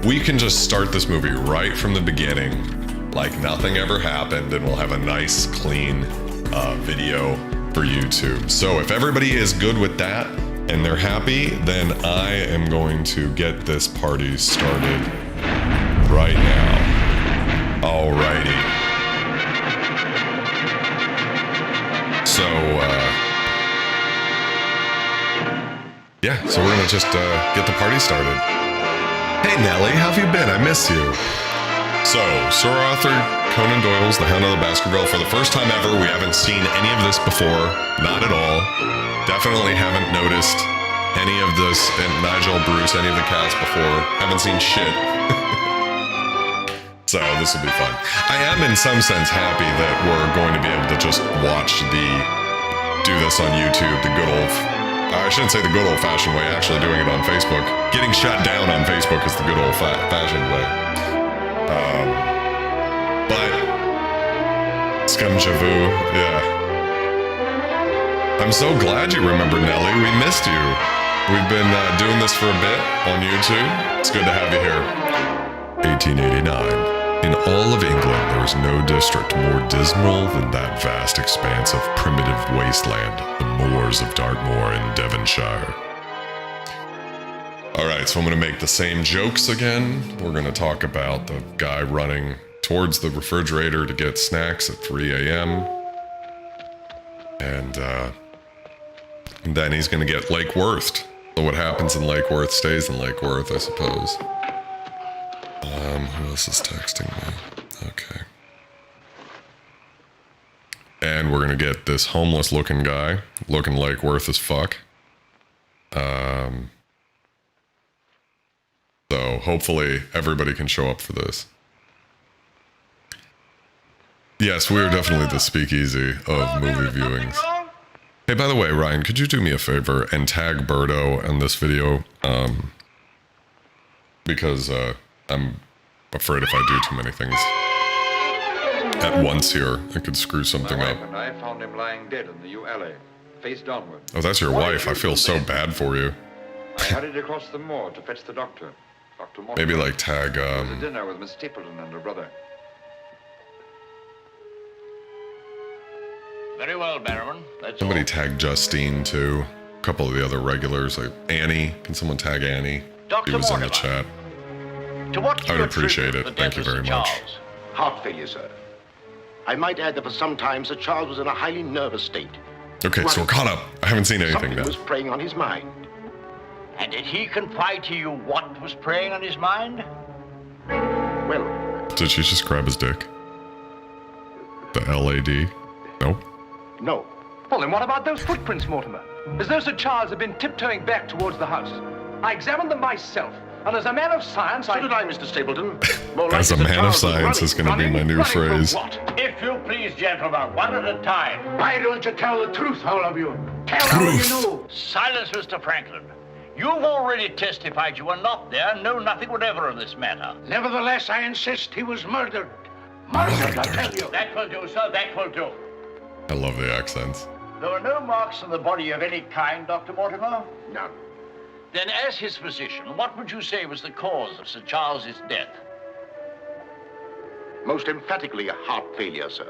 we can just start this movie right from the beginning, like nothing ever happened, and we'll have a nice, clean video for YouTube. So if everybody is good with that and they're happy, then I am going to get this party started right now. Alrighty. So, yeah, so we're gonna just get the party started. Hey Nelly, how have you been? I miss you. So, Sir Arthur Conan Doyle's The Hound of the Baskerville. For the first time ever, we haven't seen any of this before. Not at all. Definitely haven't noticed any of this, and Nigel, Bruce, any of the cast before. Haven't seen shit. So, this will be fun. I am, in some sense, happy that we're going to be able to just do this on YouTube, the good old... I shouldn't say the good old-fashioned way, actually doing it on Facebook. Getting shut down on Facebook is the good old-fashioned way. But SCUM j'avoue, yeah. I'm so glad you remembered, Nelly. We missed you. We've been doing this for a bit on YouTube. It's good to have you here. 1889. In all of England, there is no district more dismal than that vast expanse of primitive wasteland, the moors of Dartmoor in Devonshire. Alright, so I'm going to make the same jokes again. We're going to talk about the guy running towards the refrigerator to get snacks at 3 a.m. And then he's going to get Lake Worth. So what happens in Lake Worth stays in Lake Worth, I suppose. Who else is texting me? Okay. And we're going to get this homeless looking guy, looking Lake Worth as fuck. So hopefully everybody can show up for this. Yes, we are definitely the speakeasy of movie viewings. Hey, by the way, Ryan, could you do me a favor and tag Birdo in this video? Because I'm afraid if I do too many things at once here, I could screw something up. And I found him lying dead in the U alley, face downward. Oh, that's your wife. I feel so bad for you. I hurried across the moor to fetch the doctor. Dr. Mortimer. Maybe like tag, There was a dinner with Miss Stapleton and her brother. Very well, Barrowman. That's somebody all. tag Justine too. A couple of the other regulars, like Annie. Can someone tag Annie? Dr. He was in Mortimer. the chat. To what do I you would appreciate attribute it. the Thank you death of very Sir much. Charles? Heart failure, sir. I might add that for some time, Sir Charles was in a highly nervous state. Okay, so we're caught up. I haven't seen anything Something now. was preying on his mind. And did he confide to you what was preying on his mind? Well, Did she just grab his dick? The LAD? Nope. no. Well, then what about those footprints, Mortimer? As though Sir Charles had been tiptoeing back towards the house. I examined them myself, and as a man of science, So did I, Mr. Stapleton. More As a likely Sir man of Charles was science is going to be my new Running phrase. from what? If you please, gentlemen, one at a time. Why don't you tell the truth, all of you? Tell Truth. all you know. Silence, Mr. Franklin. You've already testified you were not there and know nothing whatever of this matter. Nevertheless, I insist he was murdered. Murdered, I tell you. That will do, sir, that will do. I love the accents. There were no marks on the body of any kind, Dr. Mortimer? None. Then, as his physician, what would you say was the cause of Sir Charles's death? Most emphatically a heart failure, sir.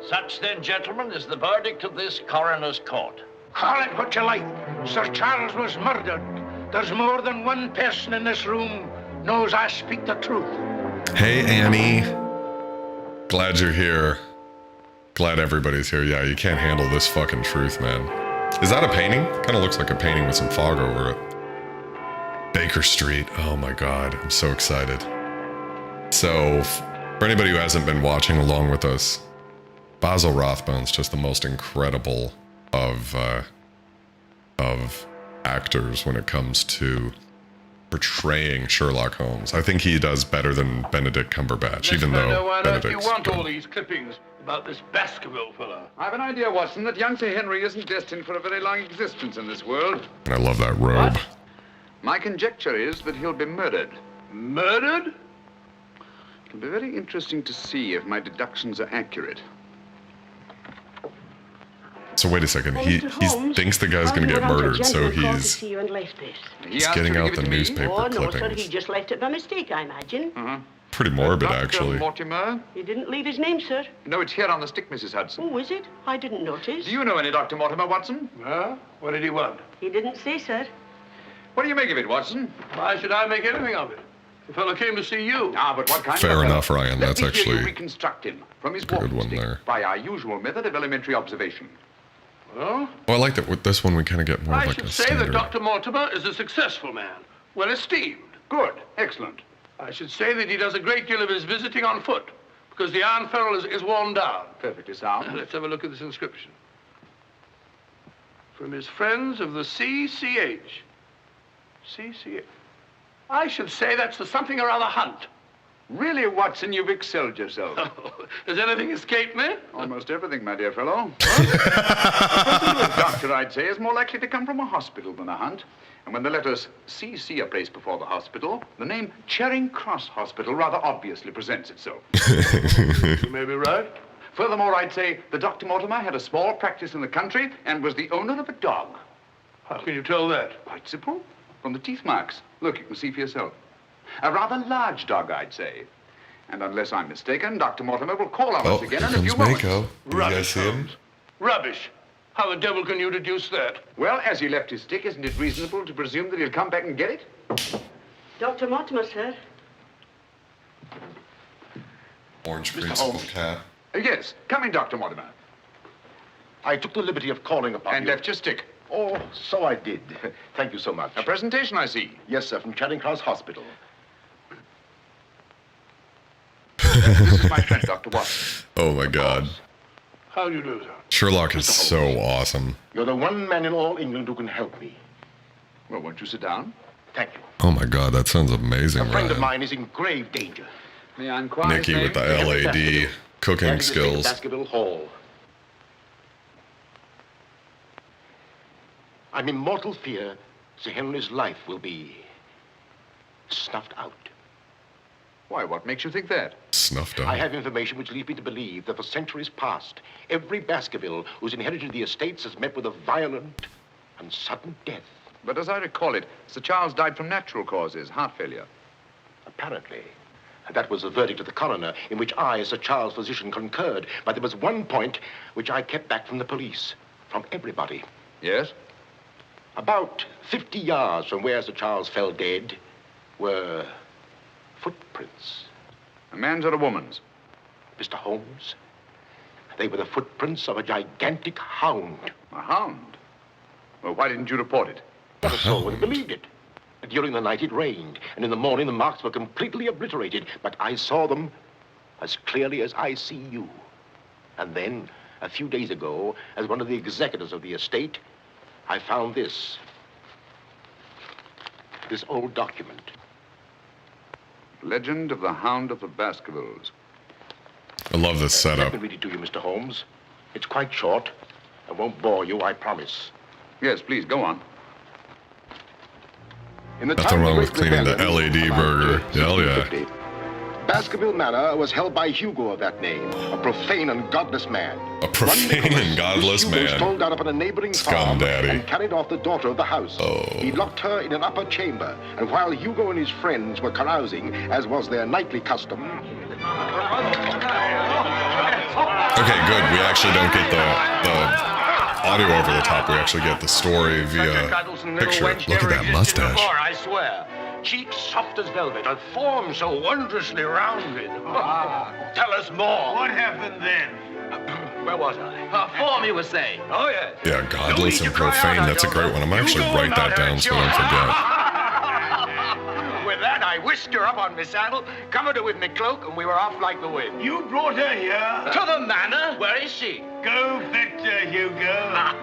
Such, then, gentlemen, is the verdict of this coroner's court. Call it what you like. Sir Charles was murdered. There's more than one person in this room knows I speak the truth. Hey, Annie. Glad you're here. Glad everybody's here. Yeah, you can't handle this fucking truth, man. Is that a painting? Kind of looks like a painting with some fog over it. Baker Street. Oh my God. I'm so excited. So, for anybody who hasn't been watching along with us, Basil Rathbone's just the most incredible of actors when it comes to portraying Sherlock Holmes. I think he does better than Benedict Cumberbatch, even though Benedict's you want good. all these clippings about this Baskerville fella? I've an idea, Watson, that young Sir Henry isn't destined for a very long existence in this world. And I love that robe. What? My conjecture is that he'll be murdered. Murdered? It'll be very interesting to see if my deductions are accurate. So wait a second. Well, He Mr. Holmes, thinks the guy's gonna get how you murdered, so gentleman called to he's see you and left this. he's getting out the newspaper Oh, no, sir, clippings. he just left it by mistake, I imagine. Pretty morbid, Dr. actually. Mortimer? He didn't leave his name, sir. No, it's here on the stick, Mrs. Hudson. Oh, is it? I didn't notice. Do you know any Dr. Mortimer, Watson? Huh? What did he want? He didn't say, sir. What do you make of it, Watson? Why should I make anything of it? The fellow came to see you. Ah, but what kind Fair of fellow? enough, Ryan. Let That's me hear actually you reconstruct him from his a good walking one stick there. by our usual method of elementary observation. Well, Oh, I like that with this one we kind of get more of I like should a say that standard. Dr. Mortimer is a successful man, well esteemed. Good. Excellent. I should say that he does a great deal of his visiting on foot, because the iron ferrule is worn down. Perfectly sound. Let's have a look at this inscription. From his friends of the CCH. CCH. I should say that's the something or other hunt. Really, Watson, you've excelled yourself. Does anything escape me? Almost everything, my dear fellow. A person to a doctor, I'd say, is more likely to come from a hospital than a hunt. And when the letters CC are placed before the hospital, the name Charing Cross Hospital rather obviously presents itself. You may be right. Furthermore, I'd say the Dr. Mortimer had a small practice in the country and was the owner of a dog. How can you tell that? Quite simple. From the teeth marks. Look, you can see for yourself. A rather large dog, I'd say. And unless I'm mistaken, Dr. Mortimer will call on Oh, us here again in a comes few moments. Mako. Do you guys see him? Holmes. Rubbish. How the devil can you deduce that? Well, as he left his stick, isn't it reasonable to presume that he'll come back and get it? Dr. Mortimer, sir. Orange Mr. principal Holmes. cat. Yes. Come in, Dr. Mortimer. I took the liberty of calling upon And you. left your stick. Oh, so I did. Thank you so much. A presentation, I see. Yes, sir, from Charing Cross Hospital. This is my friend, Dr. Watson. Oh my God. How do you do, sir? Sherlock is so awesome. You're the one man in all England who can help me. Well, won't you sit down? Thank you. Oh my God, that sounds amazing, A friend of Ryan. mine is in grave danger. May I inquire? Nikki with the LAD cooking Standing skills. in Baskerville Hall. I'm in mortal fear Sir Henry's life will be snuffed out. Why, what makes you think that? Snuffed I out. have information which leads me to believe that for centuries past, every Baskerville who's inherited the estates has met with a violent and sudden death. But as I recall it, Sir Charles died from natural causes, heart failure. Apparently. And that was the verdict of the coroner, in which I, as Sir Charles' physician, concurred. But there was one point which I kept back from the police, from everybody. Yes? About 50 yards from where Sir Charles fell dead were footprints. A man's or a woman's? Mr. Holmes, they were the footprints of a gigantic hound. A hound? Well, why didn't you report it? Not a soul would have believed it. During the night it rained, and in the morning the marks were completely obliterated. But I saw them as clearly as I see you. And then, a few days ago, as one of the executors of the estate, I found this. This old document. Legend of the Hound of the Baskervilles. I love this Let me setup. read it to you, Mr. Holmes. It's quite short. I won't bore you, I promise. Yes, please, go on. In the Nothing time of wrong the with Great cleaning the Rebellion, LAD about, burger. Hell yeah. 1650, Baskerville Manor was held by Hugo of that name, a profane and godless man. A profane One Nicholas, and godless Hugo man. stole down upon a neighboring Scum farm daddy. and carried off the daughter of the house. Oh. He locked her in an upper chamber, and while Hugo and his friends were carousing, as was their nightly custom, Okay, good. We actually don't get the audio over the top. We actually get the story via picture. Look at that mustache. Before, I swear. Cheeks soft as velvet, a form so wondrously rounded. Tell us more. What happened then? Where was I? Form, you were saying. Oh, yes. Yeah, godless and profane. That's a great one. I'm actually write that down so I don't forget. With that, I whisked her up on my saddle, covered her with my cloak, and we were off like the wind. You brought her here? To the manor? Where is she? Go fetch her, Hugo.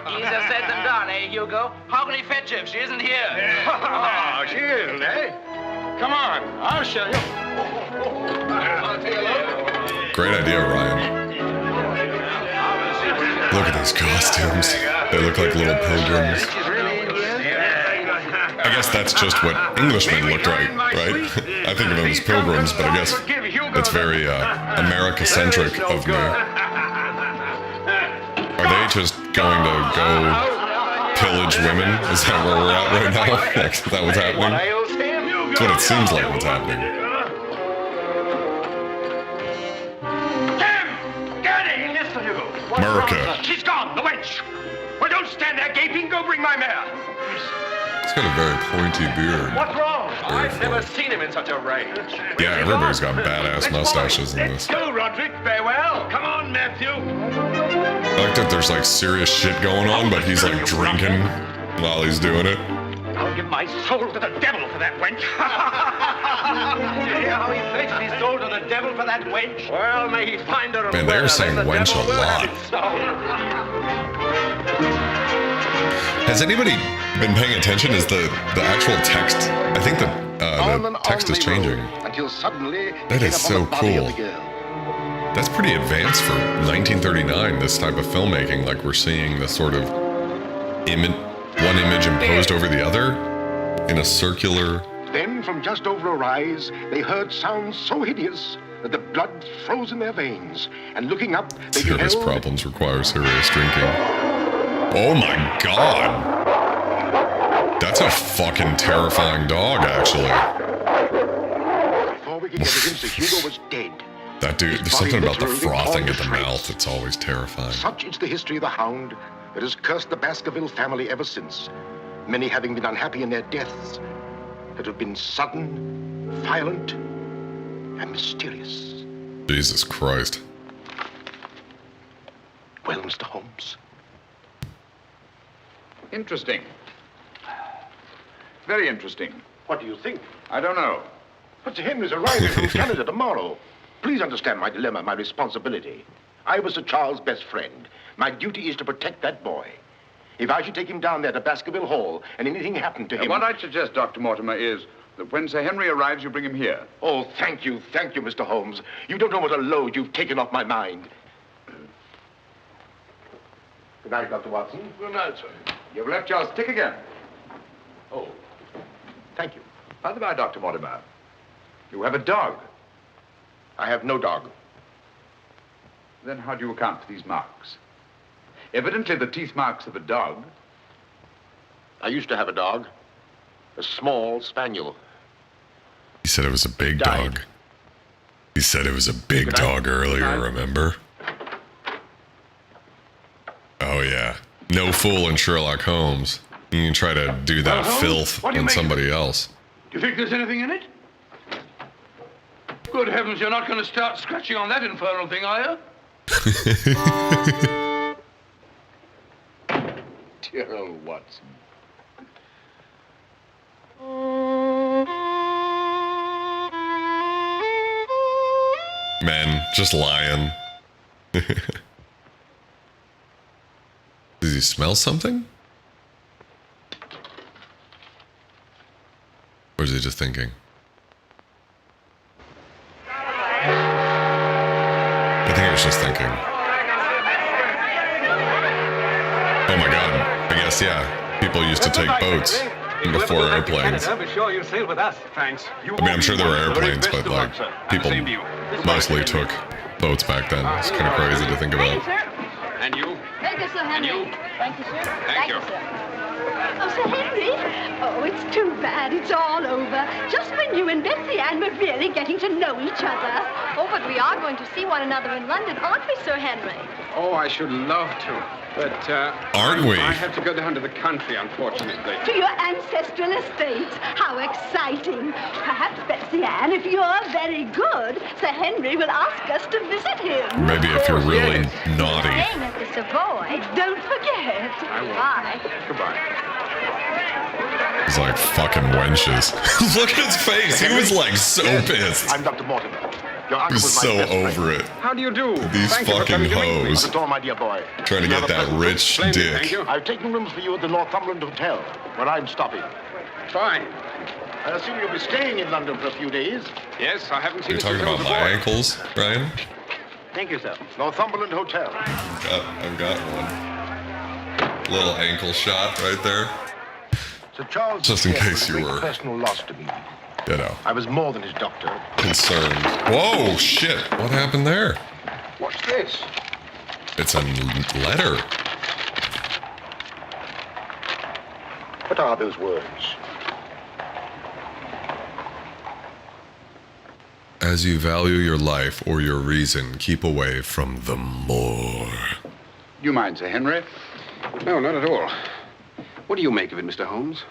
Easier said than done, eh, Hugo? How can he fetch her if she isn't here? Oh, she isn't, eh? Come on, I'll show you. Great idea, Ryan. Look at these costumes. They look like little pilgrims. I guess that's just what Englishmen looked like, right? I think of them as pilgrims, but I guess it's very America-centric of me. Are they just going to go pillage women? Is that where we're at right now? Is that what's happening? That's what it seems like what's happening. America. She's gone, the wench. Well, don't stand there gaping. Go bring my mare. He's got a very pointy beard. What's wrong? Very I've never full. seen him in such a rage. Yeah, everybody's got badass mustaches in this. Go, Roderick. Farewell. Come on, Matthew. I like that there's like serious shit going on, but he's like drinking while he's doing it. I'll give my soul to the devil for that wench. Did you hear how he pledged his soul to the devil for that wench? Well, may he find her. Man, they're saying wench a lot. Has anybody been paying attention? Is the actual text? I think the text is changing. Until suddenly That is so cool. That's pretty advanced for 1939. This type of filmmaking, like we're seeing the sort of one image imposed over the other in a circular. Then, from just over a rise, they heard sounds so hideous that the blood froze in their veins. And looking up, they Serious beheld... problems require serious drinking. Oh my god! That's a fucking terrifying dog, actually. Before we could get to him, Sir Hugo was dead. That dude, there's something about the frothing at the mouth that's always terrifying. Such is the history of the Hound that has cursed the Baskerville family ever since. Many having been unhappy in their deaths that have been sudden, violent, and mysterious. Jesus Christ. Well, Mr. Holmes. Interesting. Very interesting. What do you think? I don't know. But Sir Henry's arriving from Canada tomorrow. Please understand my dilemma, my responsibility. I was Sir Charles' best friend. My duty is to protect that boy. If I should take him down there to Baskerville Hall and anything happened to him... What I'd suggest, Dr. Mortimer, is that when Sir Henry arrives, you bring him here. Oh, thank you, Mr. Holmes. You don't know what a load you've taken off my mind. Good night, Dr. Watson. Good night, sir. You've left your stick again. Oh, thank you. By the by, Dr. Mortimer, you have a dog. I have no dog. Then how do you account for these marks? Evidently the teeth marks of a dog. I used to have a dog. A small spaniel. He said it was a big Died. dog. He said it was a big Good night. dog earlier, remember? Oh yeah. No fool in Sherlock Holmes. You can try to do that Holmes, filth what do you on make of somebody else. Do you think there's anything in it? Good heavens, you're not going to start scratching on that infernal thing, are you? Dear old Watson. Man, just lying. Does he smell something? Or is he just thinking? I think he was just thinking. Oh my god. I guess, yeah. People used to take boats before airplanes. Be sure you sail with us. Thanks. I mean, I'm sure there were airplanes, but like, people mostly took boats back then. It's kind of crazy to think about. And you? Thank you, Sir Henry. you? Thank you, sir. Thank you. sir. Oh, Sir Henry. Oh, it's too bad it's all over. Just when you and Betsy Ann were really getting to know each other. Oh, but we are going to see one another in London, aren't we, Sir Henry? Oh, I should love to. But, Aren't we? I have to go down to the country, unfortunately. To your ancestral estate. How exciting. Perhaps, Betsy Ann, if you're very good, Sir Henry will ask us to visit him. Maybe if you're really naughty. Staying at the Savoy. Don't forget. I will. Bye. Goodbye. He's like fucking wenches. Look at his face. He was like so pissed. I'm Dr. Mortimer. Your uncle He's was my so best friend. over it. How do you do? These Thank you for fucking coming to meet me. hoes. At the door, my dear boy. Trying to You get have a that present? rich Splendid, thank dick. you. I've taken rooms for you at the Northumberland Hotel, where I'm stopping. Fine. I assume you'll be staying in London for a few days. Yes, I haven't seen You're it since talking I about was a my boy. ankles, Ryan? Thank you, sir. Northumberland Hotel. I've got one. Little ankle shot right there. Sir Charles Just in death case was a you great were- personal loss to me. You know, I was more than his doctor. concerned. Whoa, shit. What happened there? What's this? It's a letter. What are those words? As you value your life or your reason, keep away from the more. You mind, Sir Henry? No, not at all. What do you make of it, Mr. Holmes?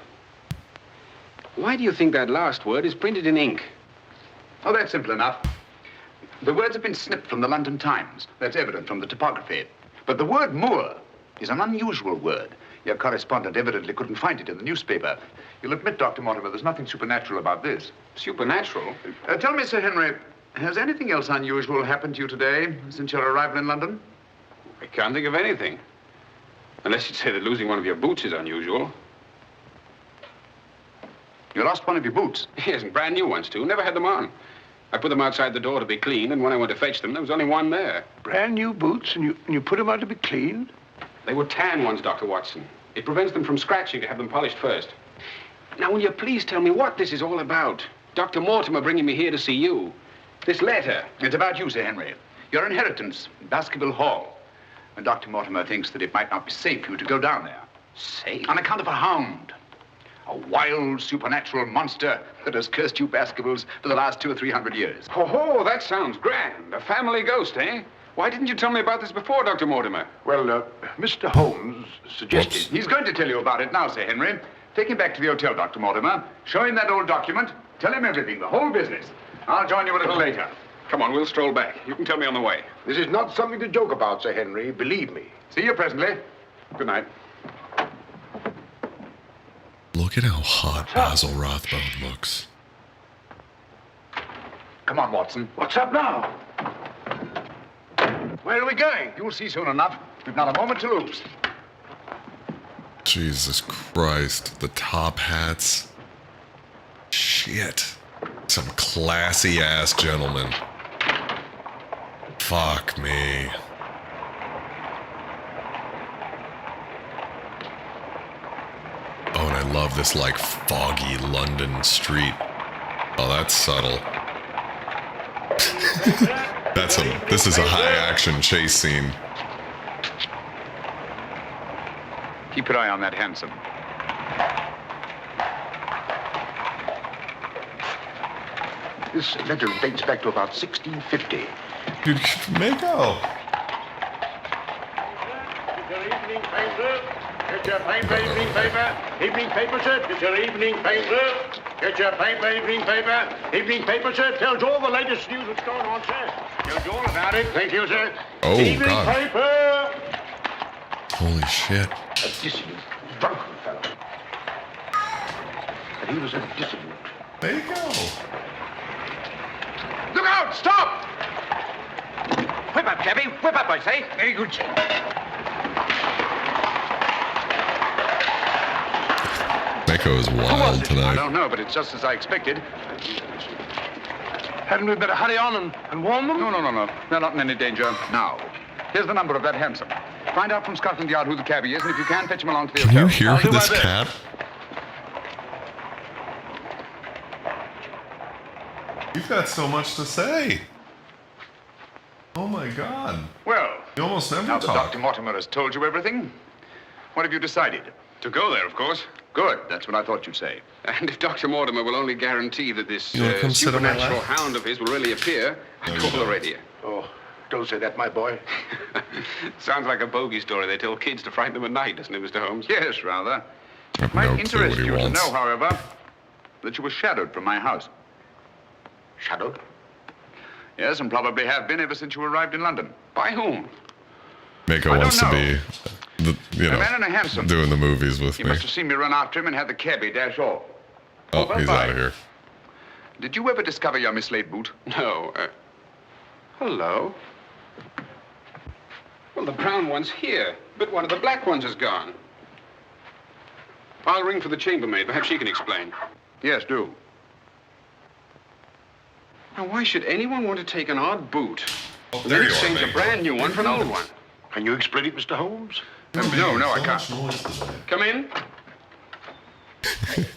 Why do you think that last word is printed in ink? Oh, that's simple enough. The words have been snipped from the London Times. That's evident from the typography. But the word moor is an unusual word. Your correspondent evidently couldn't find it in the newspaper. You'll admit, Dr. Mortimer, there's nothing supernatural about this. Supernatural? Tell me, Sir Henry, has anything else unusual happened to you today since your arrival in London? I can't think of anything. Unless you'd say that losing one of your boots is unusual. You lost one of your boots? Yes, and brand new ones, too. Never had them on. I put them outside the door to be cleaned, and when I went to fetch them, there was only one there. Brand new boots, and you put them out to be cleaned? They were tan ones, Dr. Watson. It prevents them from scratching to have them polished first. Now, will you please tell me what this is all about? Dr. Mortimer bringing me here to see you. This letter. It's about you, Sir Henry. Your inheritance in Baskerville Hall. And Dr. Mortimer thinks that it might not be safe for you to go down there. Safe? On account of a hound. A wild, supernatural monster that has cursed you Baskervilles for the last 200 or 300 years. Oh, that sounds grand. A family ghost, eh? Why didn't you tell me about this before, Dr. Mortimer? Well, Mr. Holmes suggested... He's going to tell you about it now, Sir Henry. Take him back to the hotel, Dr. Mortimer. Show him that old document. Tell him everything, the whole business. I'll join you a little later. Come on, we'll stroll back. You can tell me on the way. This is not something to joke about, Sir Henry. Believe me. See you presently. Good night. Look at how hot Basil Rothbone looks. Come on, Watson. What's up now? Where are we going? You'll see soon enough. We've not a moment to lose. Jesus Christ, the top hats. Shit. Some classy ass gentlemen. Fuck me. Oh, and I love this like foggy London street. Oh, that's subtle. This is a high action chase scene. Keep your eye on that hansom. This letter dates back to about 1650. Dude, Mako. Your evening paper. Get your paper, evening paper. Evening paper, sir. Get your evening paper. Get your paper, evening paper. Evening paper, sir. Tells all the latest news that's going on, sir. Tells you all about it. Thank you, sir. Oh, evening God. Paper. Holy shit. A dissident, drunken fellow. And he was a dissident. Mako. Look out! Stop! Whip up, cabby. Whip up, I say. Very good, sir. Mako is wild I tonight. don't know, but it's just as I expected. Hadn't we better hurry on and warn them? No. They're not in any danger now. Here's the number of that hansom. Find out from Scotland Yard who the cabby is, and if you can, fetch him along to the Can hotel. you hear I'll do my this best. cat? You've got so much to say. Oh my God. Well, You almost never now that talk. Dr. Mortimer has told you everything, what have you decided? To go there, of course. Good. That's what I thought you'd say. And if Dr. Mortimer will only guarantee that this You wanna consider my supernatural life? hound of his will really appear, I'd call the radio. Oh, don't say that, my boy. Sounds like a bogey story they tell kids to frighten them at night, doesn't it, Mr. Holmes? Yes, rather. I have Might no clue interest what he you to wants. know, however, that you were shadowed from my house. Shadowed? Yes, and probably have been ever since you arrived in London. By whom? Mako I wants to don't be, A man in a hansom. doing the movies with He me. must have seen me run after him and had the cabbie dash off. Oh, bye-bye. he's out of here. Did you ever discover your mislaid boot? No. Hello? Well, the brown one's here, but one of the black ones is gone. I'll ring for the chambermaid. Perhaps she can explain. Yes, do. Now, why should anyone want to take an odd boot Oh, and there then you are, exchange a Mako. brand new one for an old one? Can you explain it, Mr. Holmes? No, I can't. Come in.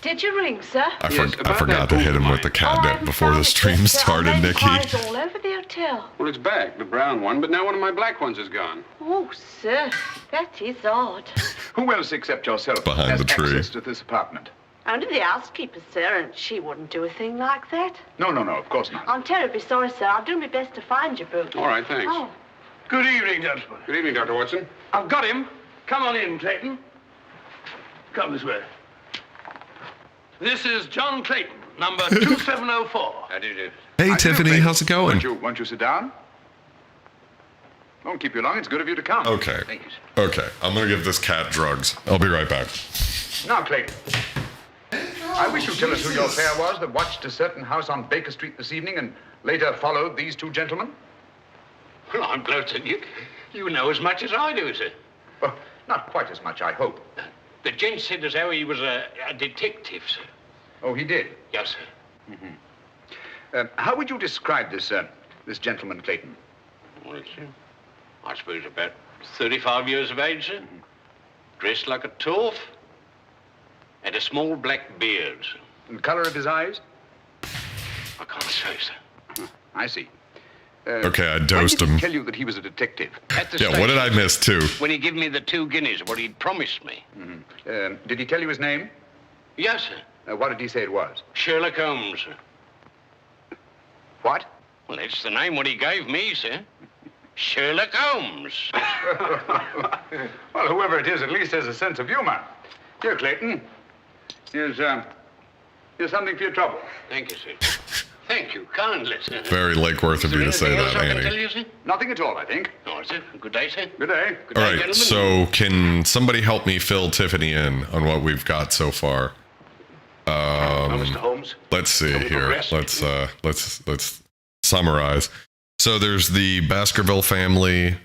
Did you ring, sir? I Yes, I about forgot that to hit gold him with the mine. catnip before the stream started, Nikki. Pies all over the hotel. Well, it's back, the brown one, but now one of my black ones is gone. Oh, sir, that is odd. Who else except yourself Behind has the tree. access to this apartment? Only the housekeeper, sir, and she wouldn't do a thing like that. No, of course not. I'm terribly sorry, sir. I'll do my best to find your book. All right, thanks. Oh. Good evening, gentlemen. Good evening, Dr. Watson. I've got him. Come on in, Clayton. Come this way. This is John Clayton, number 2704. How do you do? Hey, I Tiffany, do know, how's it going? Won't you sit down? Won't keep you long. It's good of you to come. Okay. Thank you, sir. Okay, I'm gonna give this cat drugs. I'll be right back. Now, Clayton, I wish you'd tell us who your fare was that watched a certain house on Baker Street this evening and later followed these two gentlemen. Well, I'm glad to you know as much as I do, sir. Well, not quite as much, I hope. The gent said as how he was a detective, sir. Oh, he did? Yes, sir. How would you describe this gentleman, Clayton? Well, it's, I suppose about 35 years of age, sir. Dressed like a toff. Had a small black beard, sir. And the color of his eyes? I can't say, sir. I see. Okay, I When dosed did he him. tell you that he was a detective? At the Yeah, what did I station, miss too? when he gave me the 2 guineas, what he'd promised me. Did he tell you his name? Yes, sir. What did he say it was? Sherlock Holmes, sir. What? Well, that's the name what he gave me, sir. Sherlock Holmes. Well, whoever it is at least has a sense of humor. Here, Clayton. Here's something for your trouble. Thank you, sir. Thank you kindly, sir. Very Lakeworth of Is you there to say anything else that, I can tell Annie. you, sir? Nothing at all, I think. No, sir. Good day, sir. Good day. Good All day, right, gentlemen. so can somebody help me fill Tiffany in on what we've got so far? Mr. Holmes. Let's see Can we here. progress? Let's summarize. So there's the Baskerville family.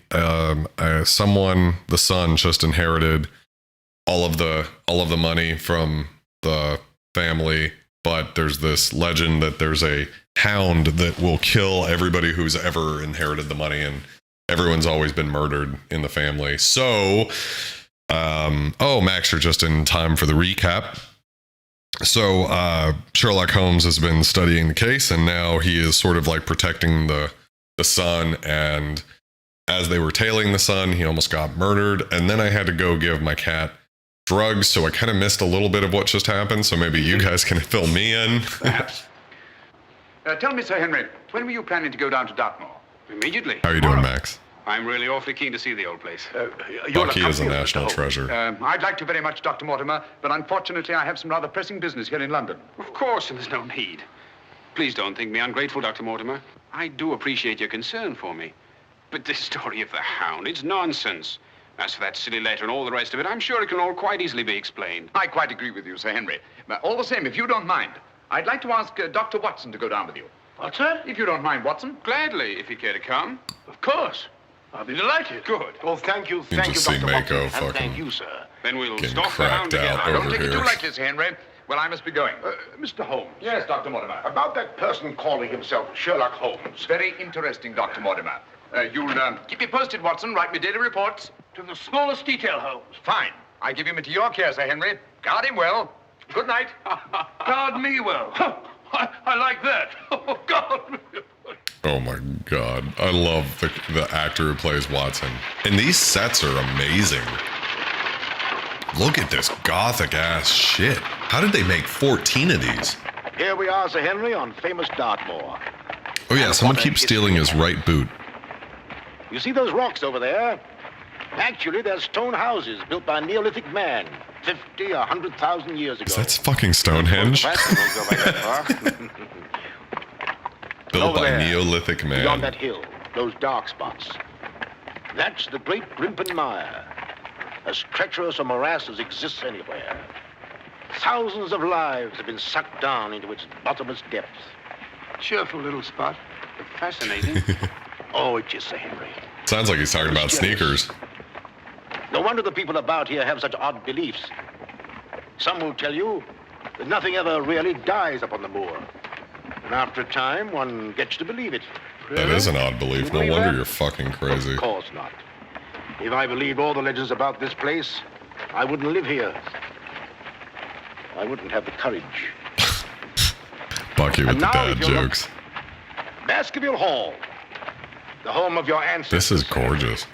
Someone, the son, just inherited all of the money from the family, but there's this legend that there's a hound that will kill everybody who's ever inherited the money, and everyone's always been murdered in the family. So, Max, you're just in time for the recap. So Sherlock Holmes has been studying the case, and now he is sort of like protecting the son. And as they were tailing the son, he almost got murdered. And then I had to go give my cat drugs, so I kind of missed a little bit of what just happened. So maybe you guys can fill me in. Perhaps. Tell me, Sir Henry, when were you planning to go down to Dartmoor? Immediately. How are you doing, Max? I'm really awfully keen to see the old place. Bucky is a national treasure. I'd like to very much, Dr. Mortimer, but unfortunately I have some rather pressing business here in London. Of course, and there's no need. Please don't think me ungrateful, Dr. Mortimer. I do appreciate your concern for me. But this story of the hound, it's nonsense. As for that silly letter and all the rest of it, I'm sure it can all quite easily be explained. I quite agree with you, Sir Henry. But all the same, if you don't mind, I'd like to ask Dr. Watson to go down with you. What's that? If you don't mind, Watson. Gladly, if you'd care to come. Of course. I'll be delighted. Good. Oh, thank you, You just see Dr. Mako Watson, and thank fucking you, sir. Then we'll getting stalk the hound cracked out together. over Don't take it here. too lightly, Sir Henry. Well, I must be going. Mr. Holmes. Yes, Dr. Mortimer. About that person calling himself Sherlock Holmes. Very interesting, Dr. Mortimer. You'll keep me posted, Watson. Write me daily reports. To the smallest detail, Holmes. Fine. I give him into your care, Sir Henry. Guard him well. Good night. Guard me well. I like that. Oh, God. Oh my god. I love the actor who plays Watson. And these sets are amazing. Look at this gothic ass shit. How did they make 14 of these? Here we are, Sir Henry, on famous Dartmoor. Oh yeah, someone keeps stealing his right boot. You see those rocks over there? Actually, they're stone houses built by a Neolithic man 50 or 100,000 years ago. Is that fucking Stonehenge? Built Over by there, Neolithic Beyond man. that hill, those dark spots. That's the great Grimpen Mire, as treacherous a morass as exists anywhere. Thousands of lives have been sucked down into its bottomless depths. Cheerful little spot. Fascinating. Oh, it is, Sir Henry. Sounds like he's talking about sneakers. No wonder the people about here have such odd beliefs. Some will tell you that nothing ever really dies upon the moor. And after a time, one gets to believe it. That is an odd belief. No Believe wonder that? you're fucking crazy. Of course not. If I believed all the legends about this place, I wouldn't live here. I wouldn't have the courage. Bucky with And the now, dad if you'll look- jokes. Baskerville Hall, the home of your ancestors. This is gorgeous.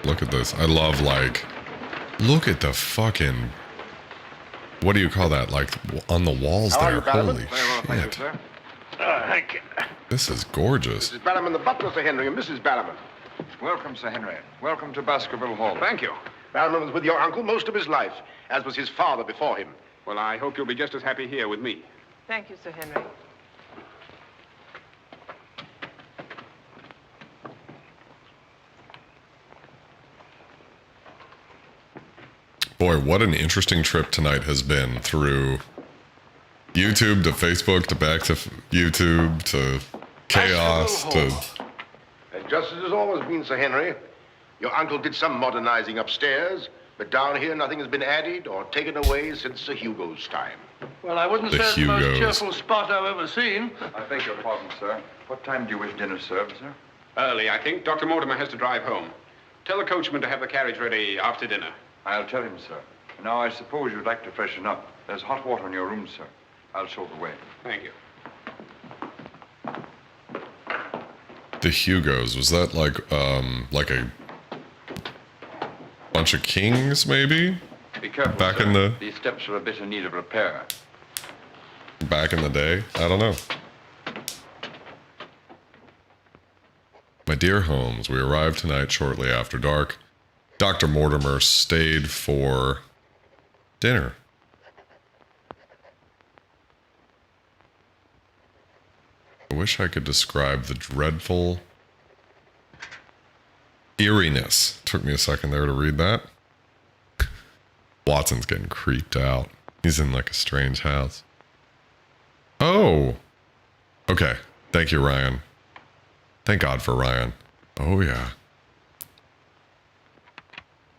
Look at this. I love, like, look at the fucking, what do you call that? Like, on the walls How are there. you, Bannerman? Holy Very well, thank you, shit. sir. Thank you. This is gorgeous. Mrs. Bannerman, the butler, Sir Henry, and Mrs. Bannerman. Welcome, Sir Henry. Welcome to Baskerville Hall. Thank you. Bannerman was with your uncle most of his life, as was his father before him. Well, I hope you'll be just as happy here with me. Thank you, Sir Henry. Boy, what an interesting trip tonight has been through YouTube to Facebook to back to YouTube to chaos to... And just as it's always been, Sir Henry, your uncle did some modernizing upstairs, but down here nothing has been added or taken away since Sir Hugo's time. Well, I wouldn't The say it's the most Hugos. cheerful spot I've ever seen. I beg your pardon, sir. What time do you wish dinner served, sir? Early, I think. Dr. Mortimer has to drive home. Tell the coachman to have the carriage ready after dinner. I'll tell him, sir. Now, I suppose you'd like to freshen up. There's hot water in your room, sir. I'll show the way. Thank you. The Hugos, was that like a bunch of kings, maybe? Be careful, Back sir. in the- These steps are a bit in need of repair. Back in the day? I don't know. My dear Holmes, we arrived tonight shortly after dark. Dr. Mortimer stayed for dinner. I wish I could describe the dreadful eeriness. Took me a second there to read that. Watson's getting creeped out. He's in like a strange house. Oh. Okay. Thank you, Ryan. Thank God for Ryan. Oh, yeah.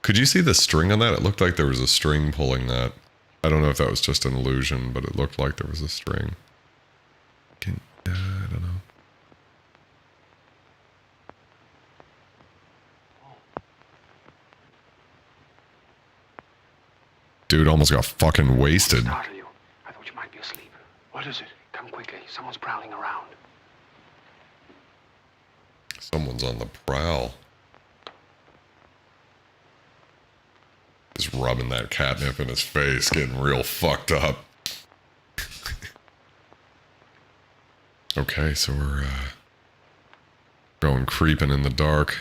Could you see the string on that? It looked like there was a string pulling that. I don't know if that was just an illusion, but it looked like there was a string. I don't know. Dude almost got fucking wasted. Startle you. I thought you might be asleep. What is it? Come quickly. Someone's prowling around. Someone's on the prowl. Just rubbing that catnip in his face, getting real fucked up. Okay, so we're going creeping in the dark.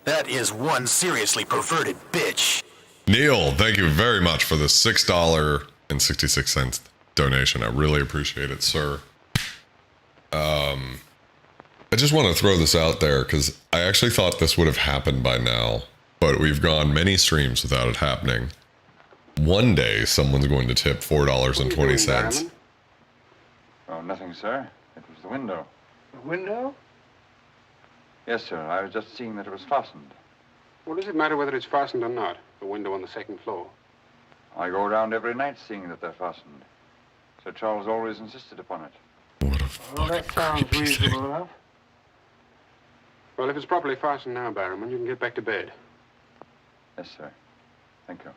That is one seriously perverted bitch. Neil, thank you very much for the $6.66 donation. I really appreciate it, sir. I just want to throw this out there because I actually thought this would have happened by now, but we've gone many streams without it happening. One day, someone's going to tip $4.20. Oh, nothing, sir. It was the window. The window? Yes, sir. I was just seeing that it was fastened. What does it matter whether it's fastened or not? The window on the second floor. I go around every night seeing that they're fastened. Sir Charles always insisted upon it. What a Well, fucking that sounds creepy thing. reasonable enough. Well, if it's properly fastened now, Barrowman, you can get back to bed. Yes, sir. Thank you.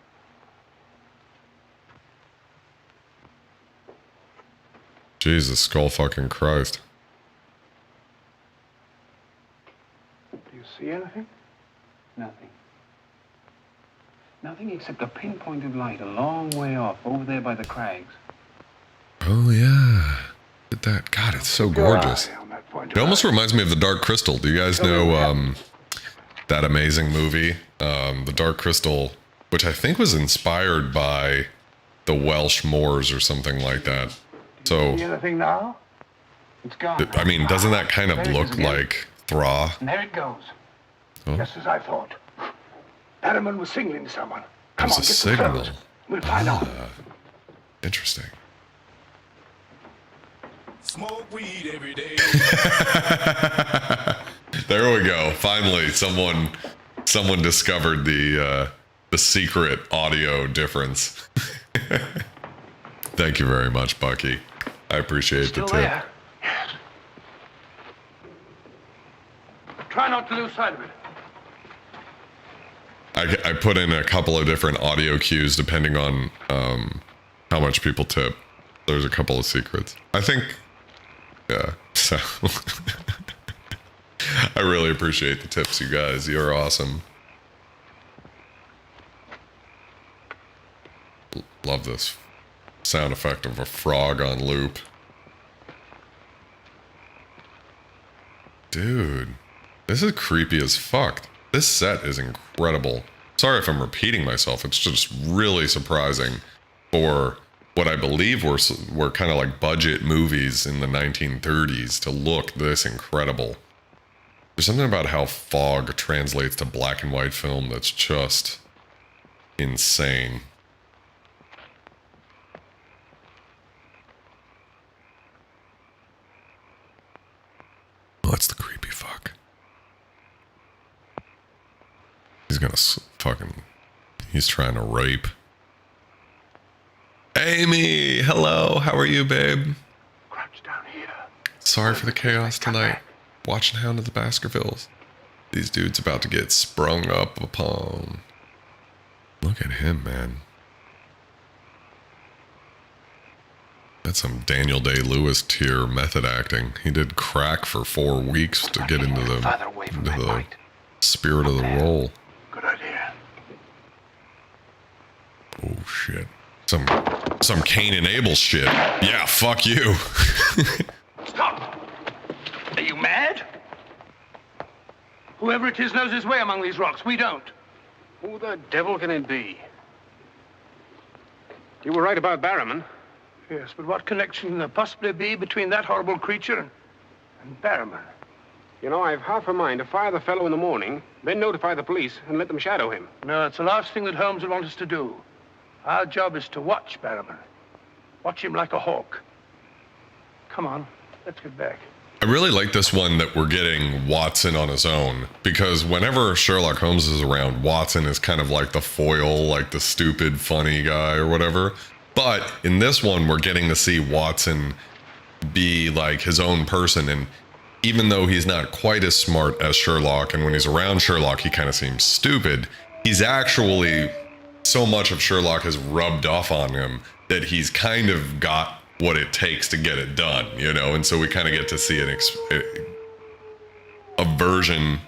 Jesus, skull fucking Christ. Do you see anything? Nothing. Nothing except a pinpointed light a long way off, over there by the crags. Oh, yeah. Look at that. God, it's so gorgeous. It almost reminds me of The Dark Crystal. Do you guys know that amazing movie, The Dark Crystal, which I think was inspired by the Welsh Moors or something like that. So, See anything now? It's gone. I mean, doesn't that kind of There it is look again. like Thra? And there it goes. Oh. Just as I thought. Barrowman was signaling to someone. Come There's on, a get some signal. clothes. We'll find out. Interesting. Smoke weed every day. There we go. Finally, someone discovered the secret audio difference. Thank you very much, Bucky. I appreciate Still the tip. there. Yes. Try not to lose sight of it. I put in a couple of different audio cues depending on how much people tip. There's a couple of secrets. I think, yeah, so. I really appreciate the tips, you guys. You're awesome. Love this sound effect of a frog on loop. Dude, this is creepy as fuck. This set is incredible. Sorry if I'm repeating myself. It's just really surprising for what I believe were kind of like budget movies in the 1930s to look this incredible. There's something about how fog translates to black and white film that's just insane. What's the creepy fuck? He's gonna he's trying to rape. Amy, hello, how are you, babe? Crouch down here. Sorry for the chaos tonight. Watching Hound of the Baskervilles. These dudes about to get sprung up upon. Look at him, man. That's some Daniel Day-Lewis tier method acting. He did crack for 4 weeks to get into the spirit of the role. Good idea. Oh shit. Some Cain and Abel shit. Yeah, fuck you. Stop! Are you mad? Whoever it is knows his way among these rocks. We don't. Who the devil can it be? You were right about Barrowman. Yes, but what connection can there possibly be between that horrible creature and Barrowman? You know, I've half a mind to fire the fellow in the morning, then notify the police and let them shadow him. No, it's the last thing that Holmes would want us to do. Our job is to watch Barrowman. Watch him like a hawk. Come on, let's get back. I really like this one that we're getting Watson on his own, because whenever Sherlock Holmes is around, Watson is kind of like the foil, like the stupid, funny guy or whatever. But in this one, we're getting to see Watson be like his own person. And even though he's not quite as smart as Sherlock, and when he's around Sherlock, he kind of seems stupid, he's actually, so much of Sherlock has rubbed off on him that he's kind of got what it takes to get it done, you know? And so we kind of get to see a version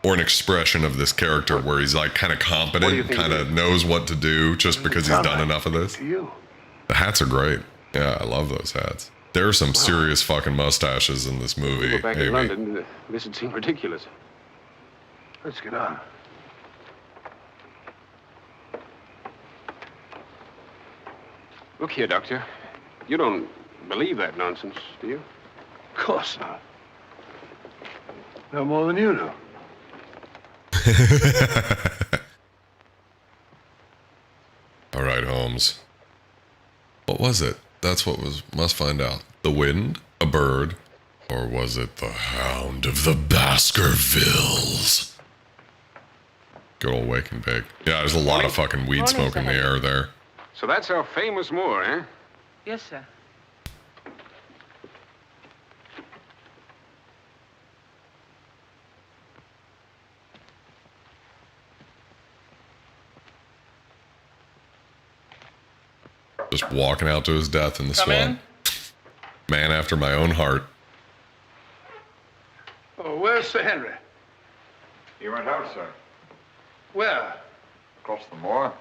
or an expression of this character where he's like kind of competent, kind of knows what to do just because he's done enough of this. The hats are great. Yeah, I love those hats. There are some serious fucking mustaches in this movie. Back in London, this would seem ridiculous. Let's get on. Look here, Doctor. You don't believe that nonsense, do you? Of course not. No more than you do. All right, Holmes. What was it? That's what must find out. The wind, a bird, or was it the Hound of the Baskervilles? Good old wake and bake. Yeah, there's a lot of fucking weed smoke in the air there. So that's our famous Moor, eh? Yes, sir. Just walking out to his death in the swamp. Man after my own heart. Oh, where's Sir Henry? He went out, sir. Where? Across the moor.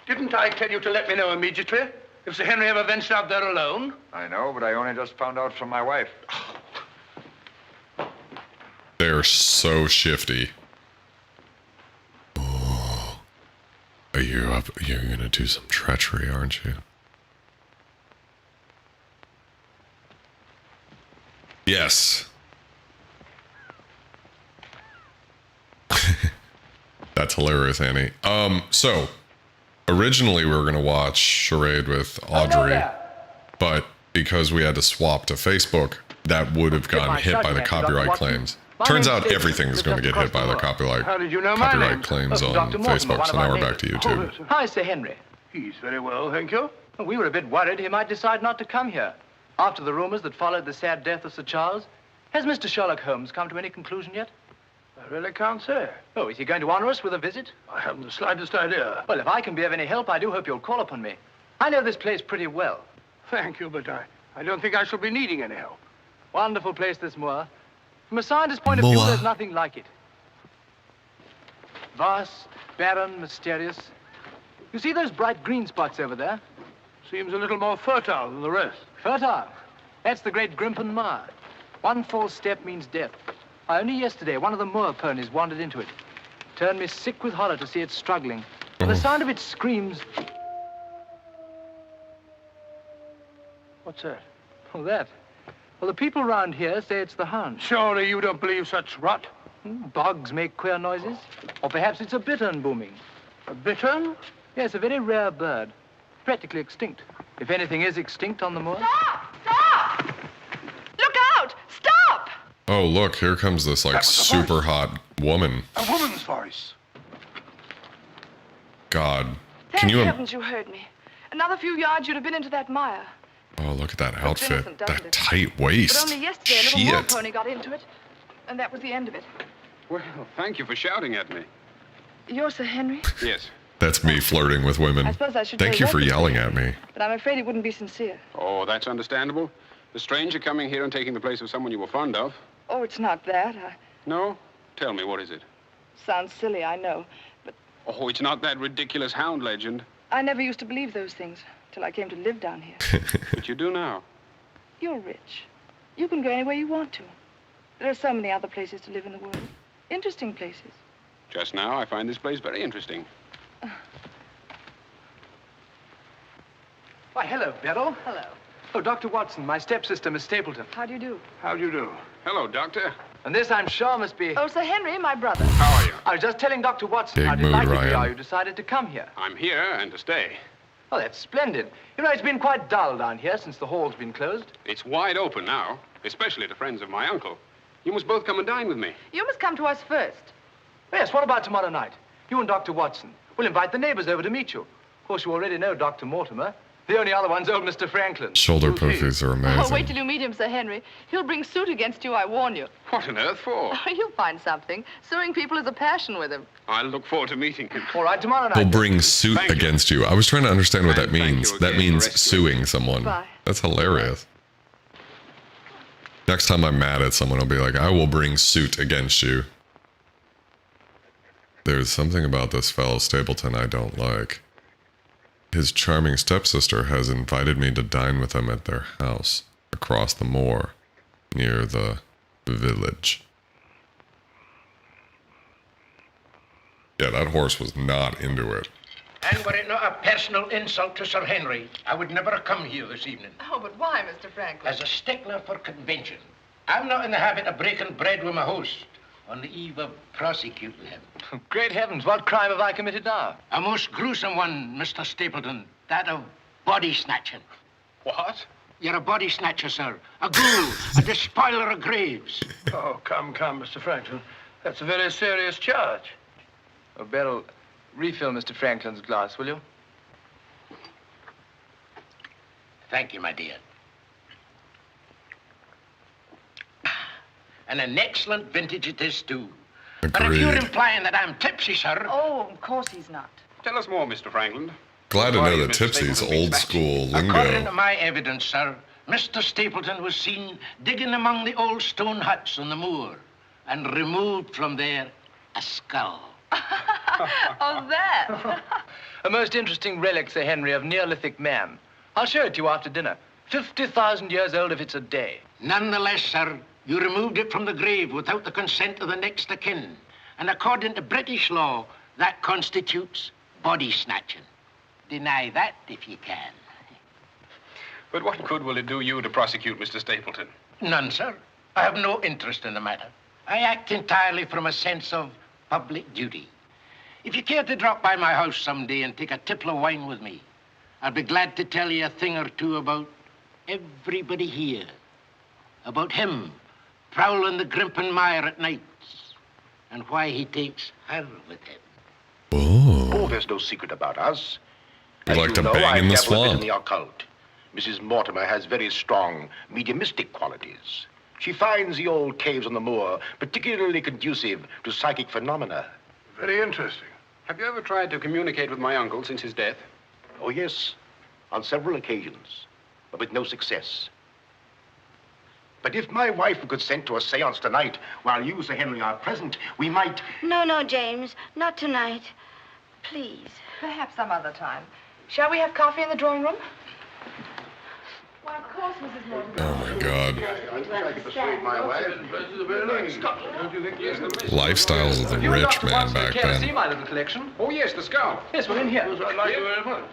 Didn't I tell you to let me know immediately if Sir Henry ever ventured out there alone? I know, but I only just found out from my wife. They're so shifty. Oh. You're gonna do some treachery, aren't you? Yes. That's hilarious, Annie. So originally we were gonna watch Charade with Audrey, but because we had to swap to Facebook, that would have gotten hit by the copyright claims. Turns out everything is going to get hit by the copyright claims on Facebook, so now we're back to YouTube. Hi, Sir Henry. He's very well, thank you. We were a bit worried he might decide not to come here. After the rumors that followed the sad death of Sir Charles, has Mr. Sherlock Holmes come to any conclusion yet? I really can't say. Oh, is he going to honor us with a visit? I haven't the slightest idea. Well, if I can be of any help, I do hope you'll call upon me. I know this place pretty well. Thank you, but I don't think I shall be needing any help. Wonderful place, this moor. From a scientist's point of view, there's nothing like it. Vast, barren, mysterious. You see those bright green spots over there? Seems a little more fertile than the rest. Fertile? That's the great Grimpen Mire. One false step means death. Only yesterday, one of the moor ponies wandered into it. Turned me sick with horror to see it struggling. And the sound of its screams... What's that? Oh, that? Well, the people round here say it's the hound. Surely you don't believe such rot? Bogs make queer noises. Or perhaps it's a bittern booming. A bittern? Yes, a very rare bird. Practically extinct. If anything is extinct on the moor. Stop! Stop! Look out! Stop! Oh, look, here comes this, like, super hot woman. A woman's voice. God. Thank heavens you heard me. Another few yards, you'd have been into that mire. Oh, look at that outfit. innocent, doesn't That it? tight waist. But only yesterday, a little moor pony got into it, and that was the end of it. Well, thank you for shouting at me. You're Sir Henry? Yes. That's me flirting with women. I suppose I should Thank say you for welcome, yelling Sir at me. But I'm afraid it wouldn't be sincere. Oh, that's understandable. The stranger coming here and taking the place of someone you were fond of. Oh, it's not that. No? Tell me, what is it? Sounds silly, I know. But Oh, it's not that ridiculous hound legend. I never used to believe those things till I came to live down here. But you do now. You're rich. You can go anywhere you want to. There are so many other places to live in the world. Interesting places. Just now, I find this place very interesting. Why, hello, Beryl. Hello. Oh, Dr. Watson, my stepsister, Miss Stapleton. How do you do? How do you do? Hello, Doctor. And this, I'm sure, must be... Oh, Sir Henry, my brother. How are you? I was just telling Dr. Watson Big how mood, delighted we Ryan. are you decided to come here. I'm here and to stay. Oh, that's splendid. You know, it's been quite dull down here since the hall's been closed. It's wide open now, especially to friends of my uncle. You must both come and dine with me. You must come to us first. Yes, what about tomorrow night? You and Dr. Watson. We'll invite the neighbors over to meet you. Of course, you already know Dr. Mortimer. The only other one's old Mr. Franklin. Shoulder poofies are amazing. Oh, wait till you meet him, Sir Henry. He'll bring suit against you, I warn you. What on earth for? You'll find something. Suing people is a passion with him. I'll look forward to meeting him. All right, tomorrow night. They'll bring suit Thank you. against you. I was trying to understand what that And thank means. you That again means for rescuing suing someone. Bye. That's hilarious. Next time I'm mad at someone, I'll be like, I will bring suit against you. There's something about this fellow Stapleton I don't like. His charming stepsister has invited me to dine with them at their house across the moor near the village. Yeah, that horse was not into it. And were it not a personal insult to Sir Henry, I would never have come here this evening. Oh, but why, Mr. Franklin? As a stickler for convention, I'm not in the habit of breaking bread with my host on the eve of prosecuting him. Great heavens, what crime have I committed now? A most gruesome one, Mr. Stapleton. That of body snatching. What? You're a body snatcher, sir. A ghoul, a despoiler of graves. Oh, come, Mr. Franklin. That's a very serious charge. Oh, Beryl, refill Mr. Franklin's glass, will you? Thank you, my dear. And an excellent vintage it is, too. But if you're Agreed. implying that I'm tipsy, sir... Oh, of course he's not. Tell us more, Mr. Franklin. Glad to Why know is that Mr. Tipsy's Stapleton being old snatched? school According to lingo. my evidence, sir, Mr. Stapleton was seen digging among the old stone huts on the moor and removed from there a skull. Oh, that. A most interesting relic, Sir Henry, of Neolithic man. I'll show it to you after dinner. 50,000 years old if it's a day. Nonetheless, sir, you removed it from the grave without the consent of the next of kin. And according to British law, that constitutes body snatching. Deny that if you can. But what good will it do you to prosecute Mr. Stapleton? None, sir. I have no interest in the matter. I act entirely from a sense of public duty. If you care to drop by my house someday and take a tipple of wine with me, I'll be glad to tell you a thing or two about everybody here. About him, prowling the Grimpen Mire at nights, and why he takes her with him. Oh, there's no secret about us. We As like you to know, bang I've in the dabbled a bit swamp. in the occult. Mrs. Mortimer has very strong mediumistic qualities. She finds the old caves on the moor particularly conducive to psychic phenomena. Very interesting. Have you ever tried to communicate with my uncle since his death? Oh, yes, on several occasions, but with no success. But if my wife would consent to a seance tonight, while you, Sir Henry, are present, we might... No, no, James, not tonight. Please. Perhaps some other time. Shall we have coffee in the drawing room? Why, of course, Mrs. Morton. Oh my God. I wish I could persuade my wife. Lifestyles of the rich, man, back Care to see then. my little collection? Oh, yes, the SCUM. Yes, we're in here. I'd like you very much.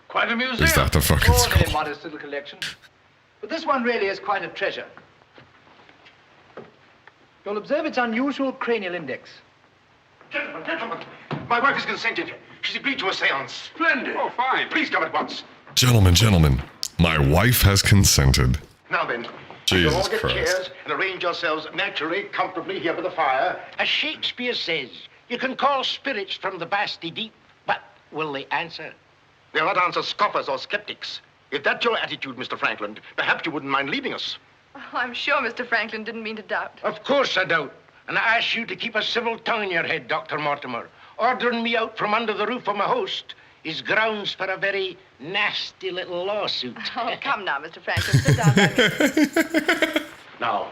Quite a museum. Is that the fucking Oh, very skull? modest little collection. But this one really is quite a treasure. You'll observe its unusual cranial index. Gentlemen, my wife has consented. She's agreed to a seance. Splendid. Oh, fine. Please come at once. Gentlemen, my wife has consented. Now then, Jesus you all get Christ. chairs and arrange yourselves naturally, comfortably here by the fire. As Shakespeare says, you can call spirits from the vasty deep, but will they answer? They'll not answer scoffers or skeptics. If that's your attitude, Mr. Franklin, perhaps you wouldn't mind leaving us. Oh, I'm sure Mr. Franklin didn't mean to doubt. Of course I don't. And I ask you to keep a civil tongue in your head, Dr. Mortimer. Ordering me out from under the roof of my host is grounds for a very nasty little lawsuit. Oh, come now, Mr. Franklin. Sit down by me. Now,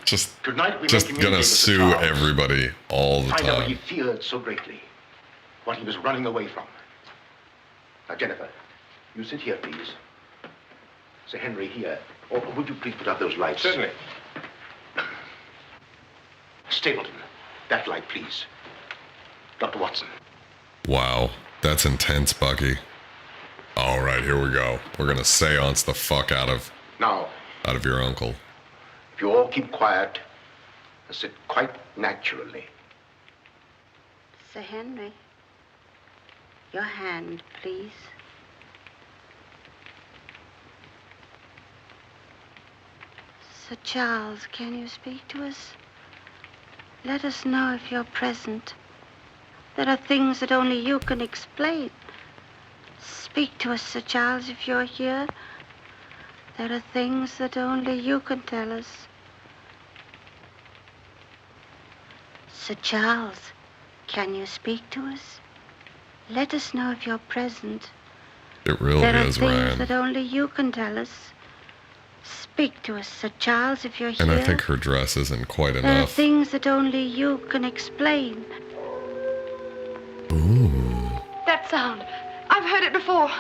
Just tonight we just may gonna communicate with sue Sir Charles. everybody all the Find out what he time. feared so greatly. What he was running away from. Now, Jennifer, you sit here, please. Sir Henry, here. Or would you please put out those lights? Certainly. Stapleton, that light, please. Dr. Watson. Wow, that's intense, Bucky. All right, here we go. We're gonna seance the fuck out of Now, your uncle. if you all keep quiet and sit quite naturally. Sir Henry, your hand, please. Sir Charles, can you speak to us? Let us know if you're present. There are things that only you can explain. Speak to us, Sir Charles, if you're here. There are things that only you can tell us. Sir Charles, can you speak to us? Let us know if you're present. It really There are is, things Ryan. that only you can tell us. Speak to us, Sir Charles, if you're here. And I think her dress isn't quite There are enough. things that only you can explain. Ooh. That sound. I've heard it before.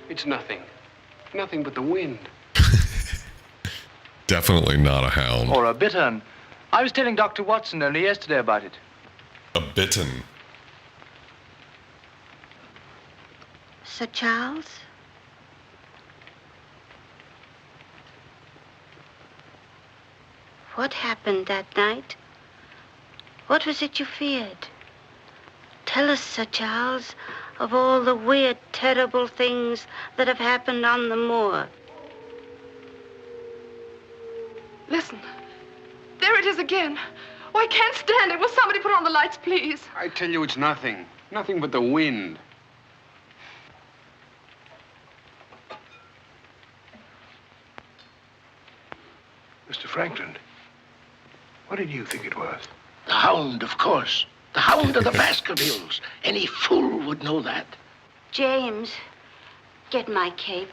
It's nothing. Nothing but the wind. Definitely not a hound. Or a bittern. I was telling Dr. Watson only yesterday about it. A bittern. Sir Charles? What happened that night? What was it you feared? Tell us, Sir Charles, of all the weird, terrible things that have happened on the moor. Listen. There it is again. Oh, I can't stand it. Will somebody put on the lights, please? I tell you, it's nothing. Nothing but the wind. Mr. Franklin, what did you think it was? The Hound, of course. The Hound of the Baskervilles. Any fool would know that. James, get my cape.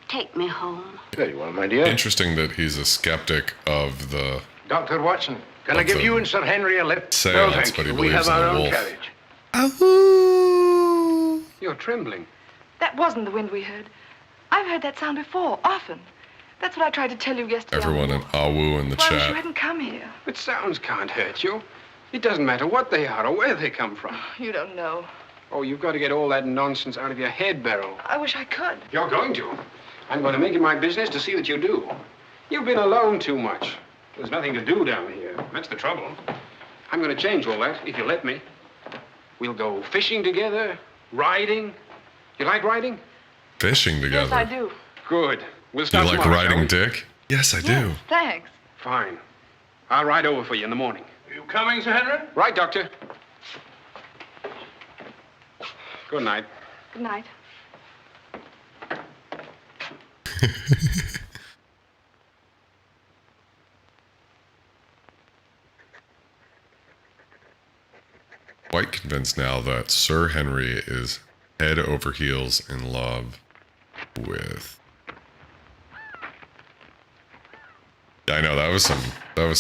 Take me home. Very well, my dear. Interesting that he's a skeptic of the Dr. Watson, can I Of give the you and Sir Henry a lift? seance, but he We believes have in our the own wolf. carriage. You're trembling. That wasn't the wind we heard. I've heard that sound before, often. That's what I tried to tell you yesterday. Everyone in Awu in the Well, I wish you chat. hadn't come here. But sounds can't hurt you. It doesn't matter what they are or where they come from. You don't know. Oh, you've got to get all that nonsense out of your head, Beryl. I wish I could. You're going to. I'm going to make it my business to see that you do. You've been alone too much. There's nothing to do down here. That's the trouble. I'm going to change all that, if you let me. We'll go fishing together, riding. You like riding? Fishing together. Yes, I do. Good. We'll You start like tomorrow, shall riding we? dick? Yes, I do. Thanks. Fine. I'll ride over for you in the morning. Are you coming, Sir Henry? Right, Doctor. Good night. Good night. Quite convinced now that Sir Henry is head over heels in love with... Yeah, I know, that was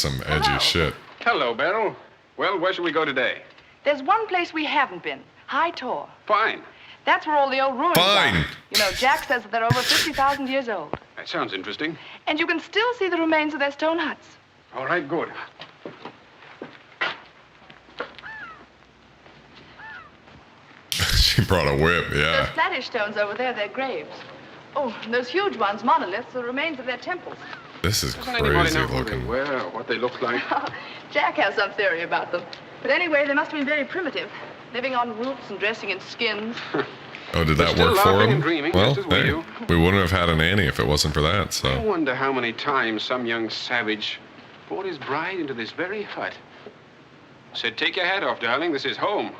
some edgy shit. Hello, Beryl. Well, where shall we go today? There's one place we haven't been. High Tor. Fine. That's where all the old ruins Fine. are. You know, Jack says that they're over 50,000 years old. That sounds interesting. And you can still see the remains of their stone huts. All right, good. She brought a whip, yeah. Those flattish stones over there, they're graves. Oh, and those huge ones, monoliths, the remains of their temples. This is Doesn't anybody crazy know who looking. they were or what they looked like? Jack has some theory about them. But anyway, they must have been very primitive, living on roots and dressing in skins. Oh, did But that still work for laughing him? and dreaming, Well, just as we hey, do. we wouldn't have had an Annie if it wasn't for that, I so... wonder how many times some young savage brought his bride into this very hut. Said, take your hat off, darling, this is home.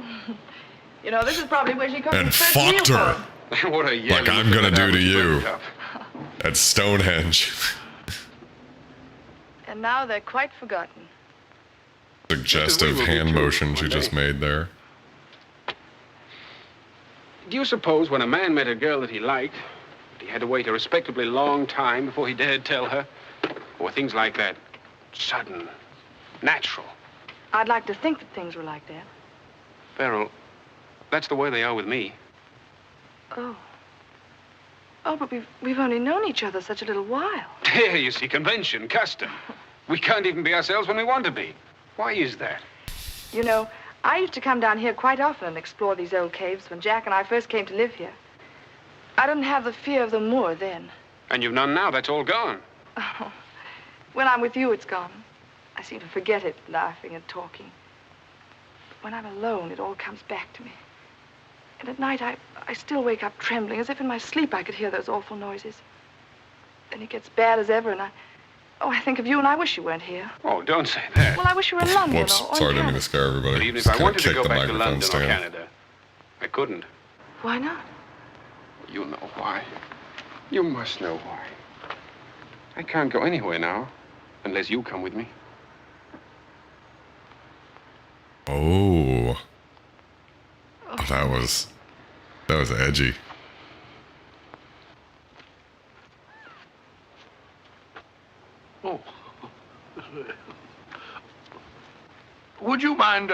You know, this is probably where she cooked And his first meal fucked for her. him. What a Like I'm gonna do to you. At Stonehenge. And now they're quite forgotten. Suggestive hand motion she just made there. Do you suppose when a man met a girl that he liked, he had to wait a respectably long time before he dared tell her? Or things like that, sudden, natural? I'd like to think that things were like that. Beryl, that's the way they are with me. Oh. Oh, but we've only known each other such a little while. Here, you see, convention, custom. We can't even be ourselves when we want to be. Why is that? You know, I used to come down here quite often and explore these old caves when Jack and I first came to live here. I didn't have the fear of the moor then. And you've none now, that's all gone. Oh. When I'm with you, it's gone. I seem to forget it, laughing and talking. But when I'm alone, it all comes back to me. And at night, I still wake up trembling, as if in my sleep I could hear those awful noises. Then it gets bad as ever, and I think of you, and I wish you weren't here. Oh, don't say that. Well, I wish you were in London Whoops, or sorry, in didn't mean Canada. to scare everybody. But even if Just I kinda wanted to kicked go the back to microphone London or stand. Canada, I couldn't. Why not? You know why. You must know why. I can't go anywhere now, unless you come with me. Oh. That was edgy. Oh. Would you mind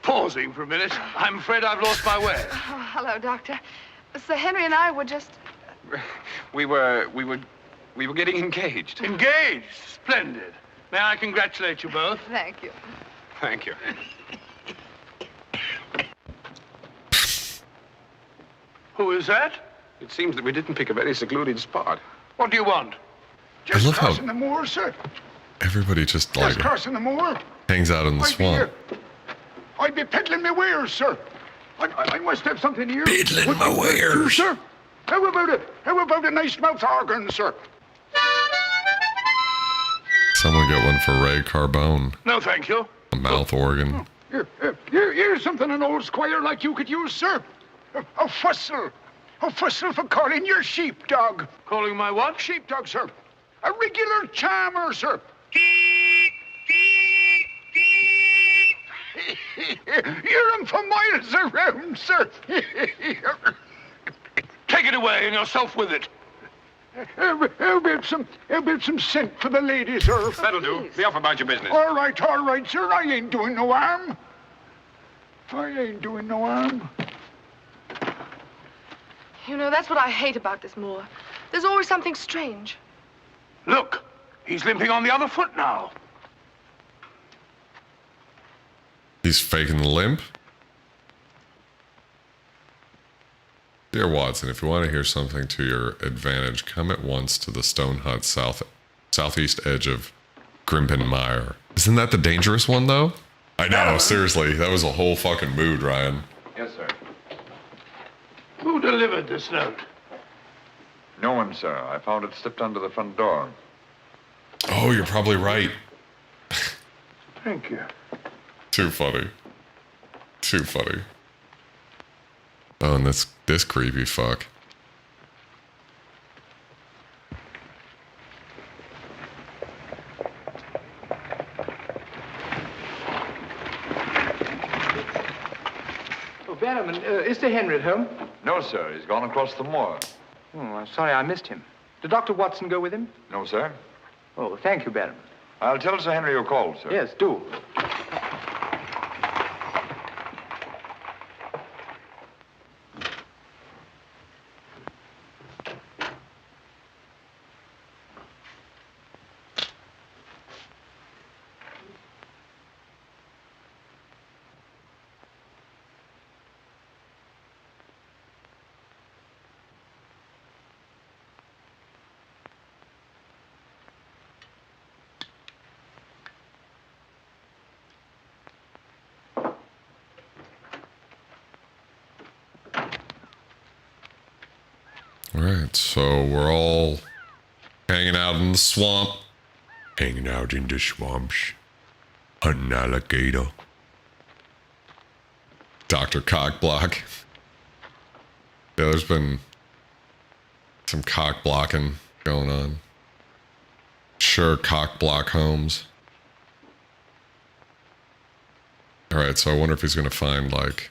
pausing for a minute? I'm afraid I've lost my way. Oh, hello, Doctor. Sir Henry and I were just... We were getting engaged. Engaged? Splendid. May I congratulate you both? Thank you. Thank you. Who is that? It seems that we didn't pick a very secluded spot. What do you want? I love how Crossing the moor, sir. everybody just Just like crossing the moor. hangs out in the swamp. I'd be peddling my wares, sir. I must have something here. Peddling my wares. Sir, how about it? How about a nice mouth organ, sir? Someone get one for Ray Carbone. No, thank you. A mouth organ. Here's something an old squire like you could use, sir. A fussel. A fussel for calling your sheepdog. Calling my what? Sheepdog, sir. A regular charmer, sir. Hear him for miles around, sir. Take it away and yourself with it. How about some scent for the lady, sir? That'll do. Be off about your business. All right, sir. I ain't doing no harm. I ain't doing no harm. You know, that's what I hate about this moor. There's always something strange. Look, he's limping on the other foot now. He's faking the limp. Dear Watson, if you want to hear something to your advantage, come at once to the stone hut southeast edge of Grimpenmire. Isn't that the dangerous one, though? I know, seriously. That was a whole fucking mood, Ryan. Yes, sir. Who delivered this note? No one, sir. I found it slipped under the front door. Oh, you're probably right. Thank you. Too funny. Too funny. Oh, and this creepy fuck. Bannerman, is Sir Henry at home? No, sir. He's gone across the moor. Oh, I'm sorry I missed him. Did Dr. Watson go with him? No, sir. Oh, thank you, Bannerman. I'll tell Sir Henry you called, sir. Yes, do. All right, so we're all hanging out in the swamp. Hanging out in the swamps. Hunting alligator. Dr. Cockblock. Yeah, there's been some cock blocking going on. Sure, Cockblock Holmes. All right, so I wonder if he's going to find, like,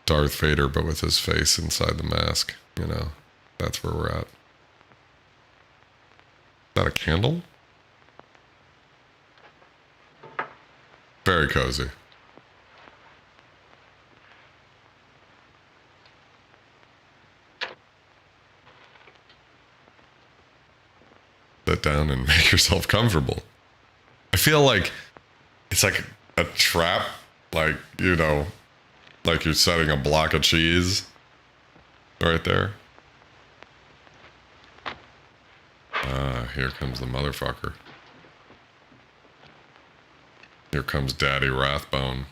Darth Vader, but with his face inside the mask. You know, that's where we're at. Is that a candle? Very cozy. Sit down and make yourself comfortable. I feel like it's like a trap, like, you know, like you're setting a block of cheese right there. Here comes the motherfucker. Here comes Daddy Rathbone.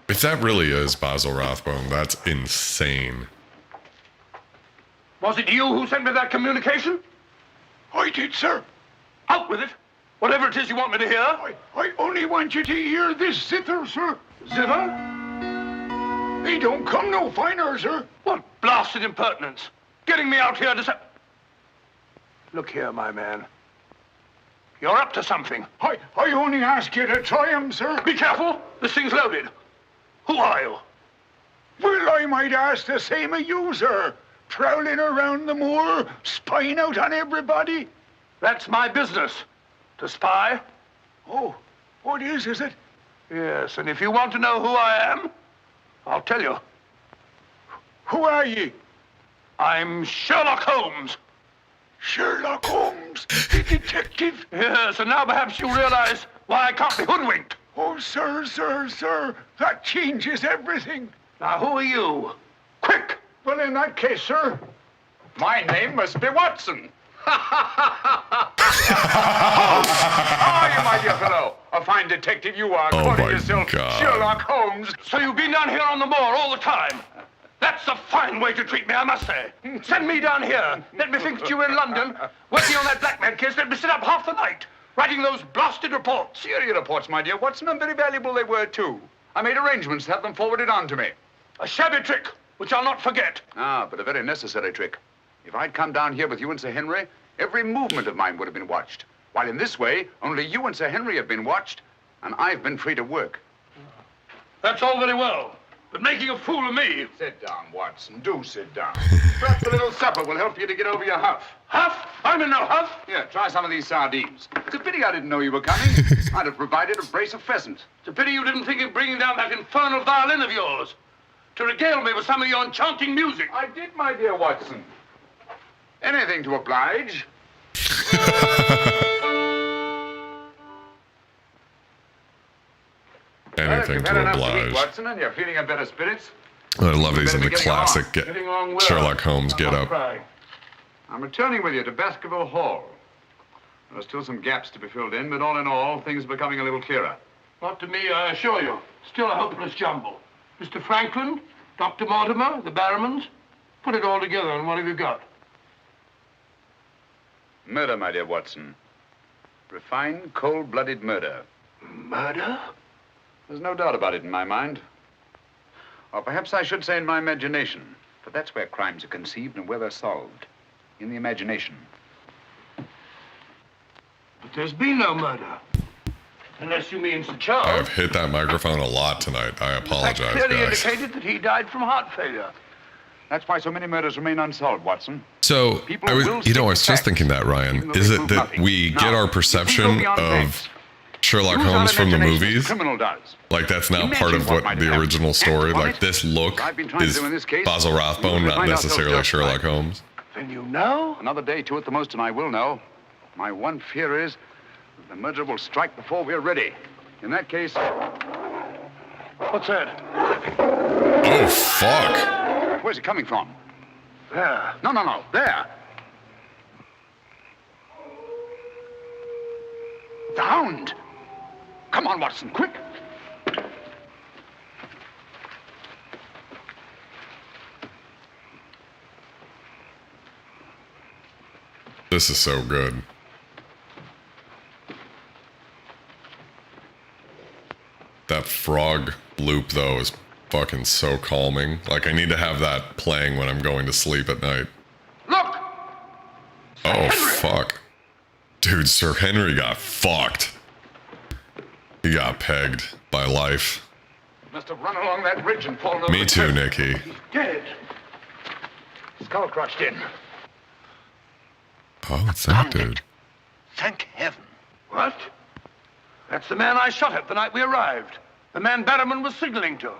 If that really is Basil Rathbone, that's insane. Was it you who sent me that communication? I did, sir. Out with it. Whatever it is you want me to hear. I only want you to hear this zither, sir. Zither? He don't come no finer, sir. What blasted impertinence. Getting me out here to say... Look here, my man. You're up to something. I only ask you to try him, sir. Be careful. This thing's loaded. Who are you? Well, I might ask the same of you, sir. Prowling around the moor, spying out on everybody. That's my business. To spy. Oh, what is it? Yes, and if you want to know who I am, I'll tell you. Who are ye? I'm Sherlock Holmes. Sherlock Holmes, the detective? Yes, and now perhaps you realize why I can't be hoodwinked. Oh, sir, that changes everything. Now, who are you? Quick! Well, in that case, sir, my name must be Watson. How are you, my dear fellow? A fine detective you are, calling yourself Sherlock Holmes. So you've been down here on the moor all the time? That's a fine way to treat me, I must say. Send me down here. Let me think that you were in London, working on that blackmail case. Let me sit up half the night, writing those blasted reports. Serious reports, my dear Watson, and very valuable they were, too. I made arrangements to have them forwarded on to me. A shabby trick, which I'll not forget. Ah, but a very necessary trick. If I'd come down here with you and Sir Henry, every movement of mine would have been watched. While in this way, only you and Sir Henry have been watched, and I've been free to work. That's all very well, but making a fool of me... Sit down, Watson. Do sit down. Perhaps a little supper will help you to get over your huff. Huff? I'm in no huff. Here, try some of these sardines. It's a pity I didn't know you were coming. I'd have provided a brace of pheasant. It's a pity you didn't think of bringing down that infernal violin of yours to regale me with some of your enchanting music. I did, my dear Watson. Anything to oblige. Anything to oblige. Watson, and you're feeling in better spirits. I love these in the classic Sherlock Holmes get up. I'm returning with you to Baskerville Hall. There are still some gaps to be filled in, but all in all, things are becoming a little clearer. Not to me, I assure you. Still a hopeless jumble. Mr. Franklin, Dr. Mortimer, the Barrowmans, put it all together, and what have you got? Murder, my dear Watson. Refined, cold-blooded murder. Murder? There's no doubt about it in my mind. Or perhaps I should say in my imagination. For that's where crimes are conceived and where they're solved. In the imagination. But there's been no murder. Unless you mean Sir Charles. I've hit that microphone a lot tonight. I apologize, That clearly guys. indicated that he died from heart failure. That's why so many murders remain unsolved, Watson. So, People I will was stick to just facts, thinking that, even Ryan. though Is they it prove that nothing. we Now, get our if we go perception beyond of facts, Sherlock use our Holmes from the imagination as movies? criminal does. Like that's now Imagine part of what what might the have original happened. story, Act on like it. this look I've been trying to is do in this case. Basil Rathbone, We not find ourselves necessarily just Sherlock right. Holmes. Then you know? Another day, two at the most, and I will know. My one fear is that the murderer will strike before we're ready. In that case... What's that? Oh, fuck. Where's it coming from? There. No. There. The Hound. Come on, Watson, quick. This is so good. That frog loop, though, is fucking so calming. Like, I need to have that playing when I'm going to sleep at night. Look! Oh, fuck. Dude, Sir Henry got fucked. He got pegged by life. Must have run along that ridge and fallen over. Me too, Nicky. Dead. Skull crushed in. Oh, it's that dude. Thank heaven. What? That's the man I shot at the night we arrived. The man Barrowman was signaling to.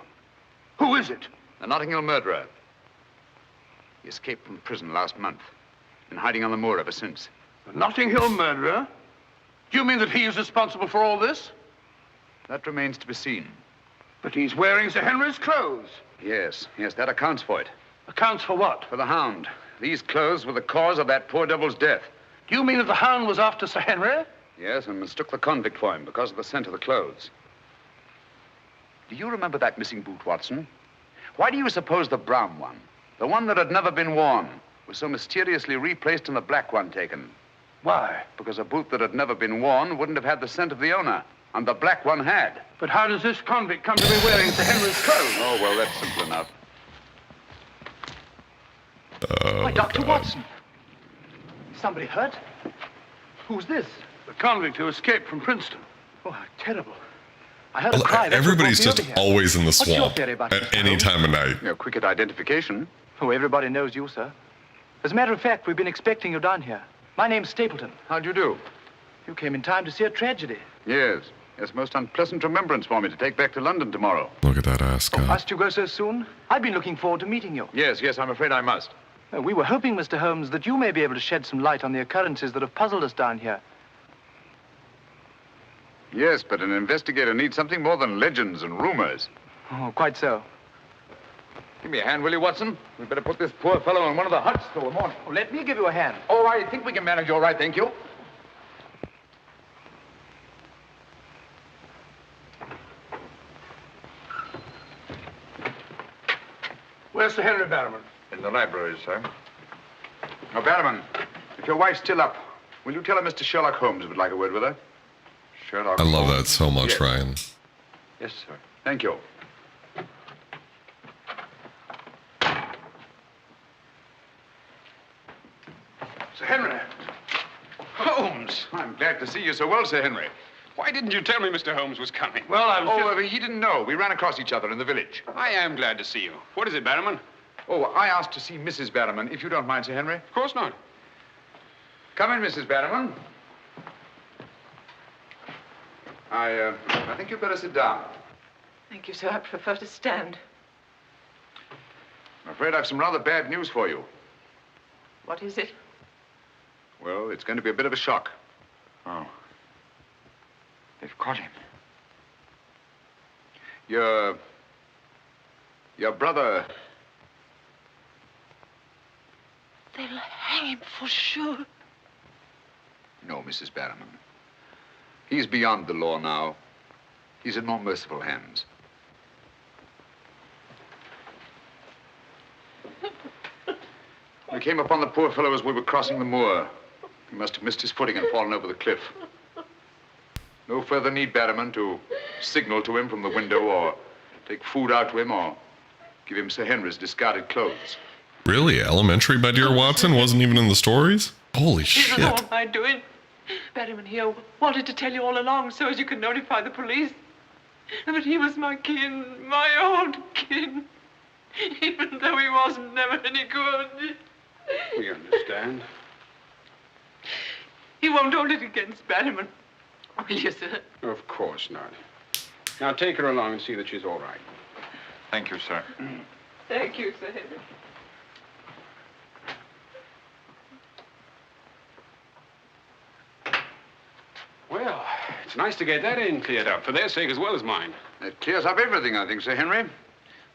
Who is it? A Notting Hill murderer. He escaped from prison last month. Been hiding on the moor ever since. The Notting Hill murderer? Do you mean that he is responsible for all this? That remains to be seen. But he's wearing Sir Henry's clothes. Yes, that accounts for it. Accounts for what? For the Hound. These clothes were the cause of that poor devil's death. Do you mean that the Hound was after Sir Henry? Yes, and mistook the convict for him because of the scent of the clothes. Do you remember that missing boot, Watson? Why do you suppose the brown one, the one that had never been worn, was so mysteriously replaced and the black one taken? Why? Because a boot that had never been worn wouldn't have had the scent of the owner, and the black one had. But how does this convict come to be wearing Sir Henry's clothes? Oh, well, that's simple enough. Why, Dr. Watson. Somebody hurt? Who's this? The convict who escaped from Princeton. Oh, how terrible. I heard a cry. That's what Everybody's brought me just over here. always in the What's your swamp theory about at this, any Holmes? time of night. You're quick at identification. Oh, everybody knows you, sir. As a matter of fact, we've been expecting you down here. My name's Stapleton. How'd you do? You came in time to see a tragedy. Yes, most unpleasant remembrance for me to take back to London tomorrow. Look at that ass Oh, guy. must you go so soon? I've been looking forward to meeting you. Yes, I'm afraid I must. We were hoping, Mr. Holmes, that you may be able to shed some light on the occurrences that have puzzled us down here. Yes, but an investigator needs something more than legends and rumors. Oh, quite so. Give me a hand, will you, Watson? We'd better put this poor fellow in one of the huts till the morning. Oh, let me give you a hand. Oh, I think we can manage all right, thank you. Where's Sir Henry Barrowman? In the library, sir. Now, Barrowman, if your wife's still up, will you tell her Mr. Sherlock Holmes would like a word with her? Sherlock I love Holmes. that so much, Yes. Ryan. Yes, sir. Thank you. Sir Henry. Holmes! I'm glad to see you so well, Sir Henry. Why didn't you tell me Mr. Holmes was coming? Well, I was He didn't know. We ran across each other in the village. I am glad to see you. What is it, Barrowman? Oh, I asked to see Mrs. Barrowman, if you don't mind, Sir Henry. Of course not. Come in, Mrs. Barrowman. I think you'd better sit down. Thank you, sir. I prefer to stand. I'm afraid I've some rather bad news for you. What is it? Well, it's going to be a bit of a shock. Oh. They've caught him. Your brother... They'll hang him for sure. No, Mrs. Barrowman. He's beyond the law now. He's in more merciful hands. We came upon the poor fellow as we were crossing the moor. He must have missed his footing and fallen over the cliff. No further need, Barrowman, to signal to him from the window, or take food out to him, or give him Sir Henry's discarded clothes. Really? Elementary, my dear Watson, wasn't even in the stories? Holy shit. It was all my doing. Barryman here wanted to tell you all along so as you could notify the police. But he was my kin, my old kin. Even though he wasn't never any good. We understand. He won't hold it against Barryman, will you, sir? Of course not. Now take her along and see that she's all right. Thank you, sir. Thank you, Sir Henry. Well, it's nice to get that in cleared up, for their sake as well as mine. It clears up everything, I think, Sir Henry.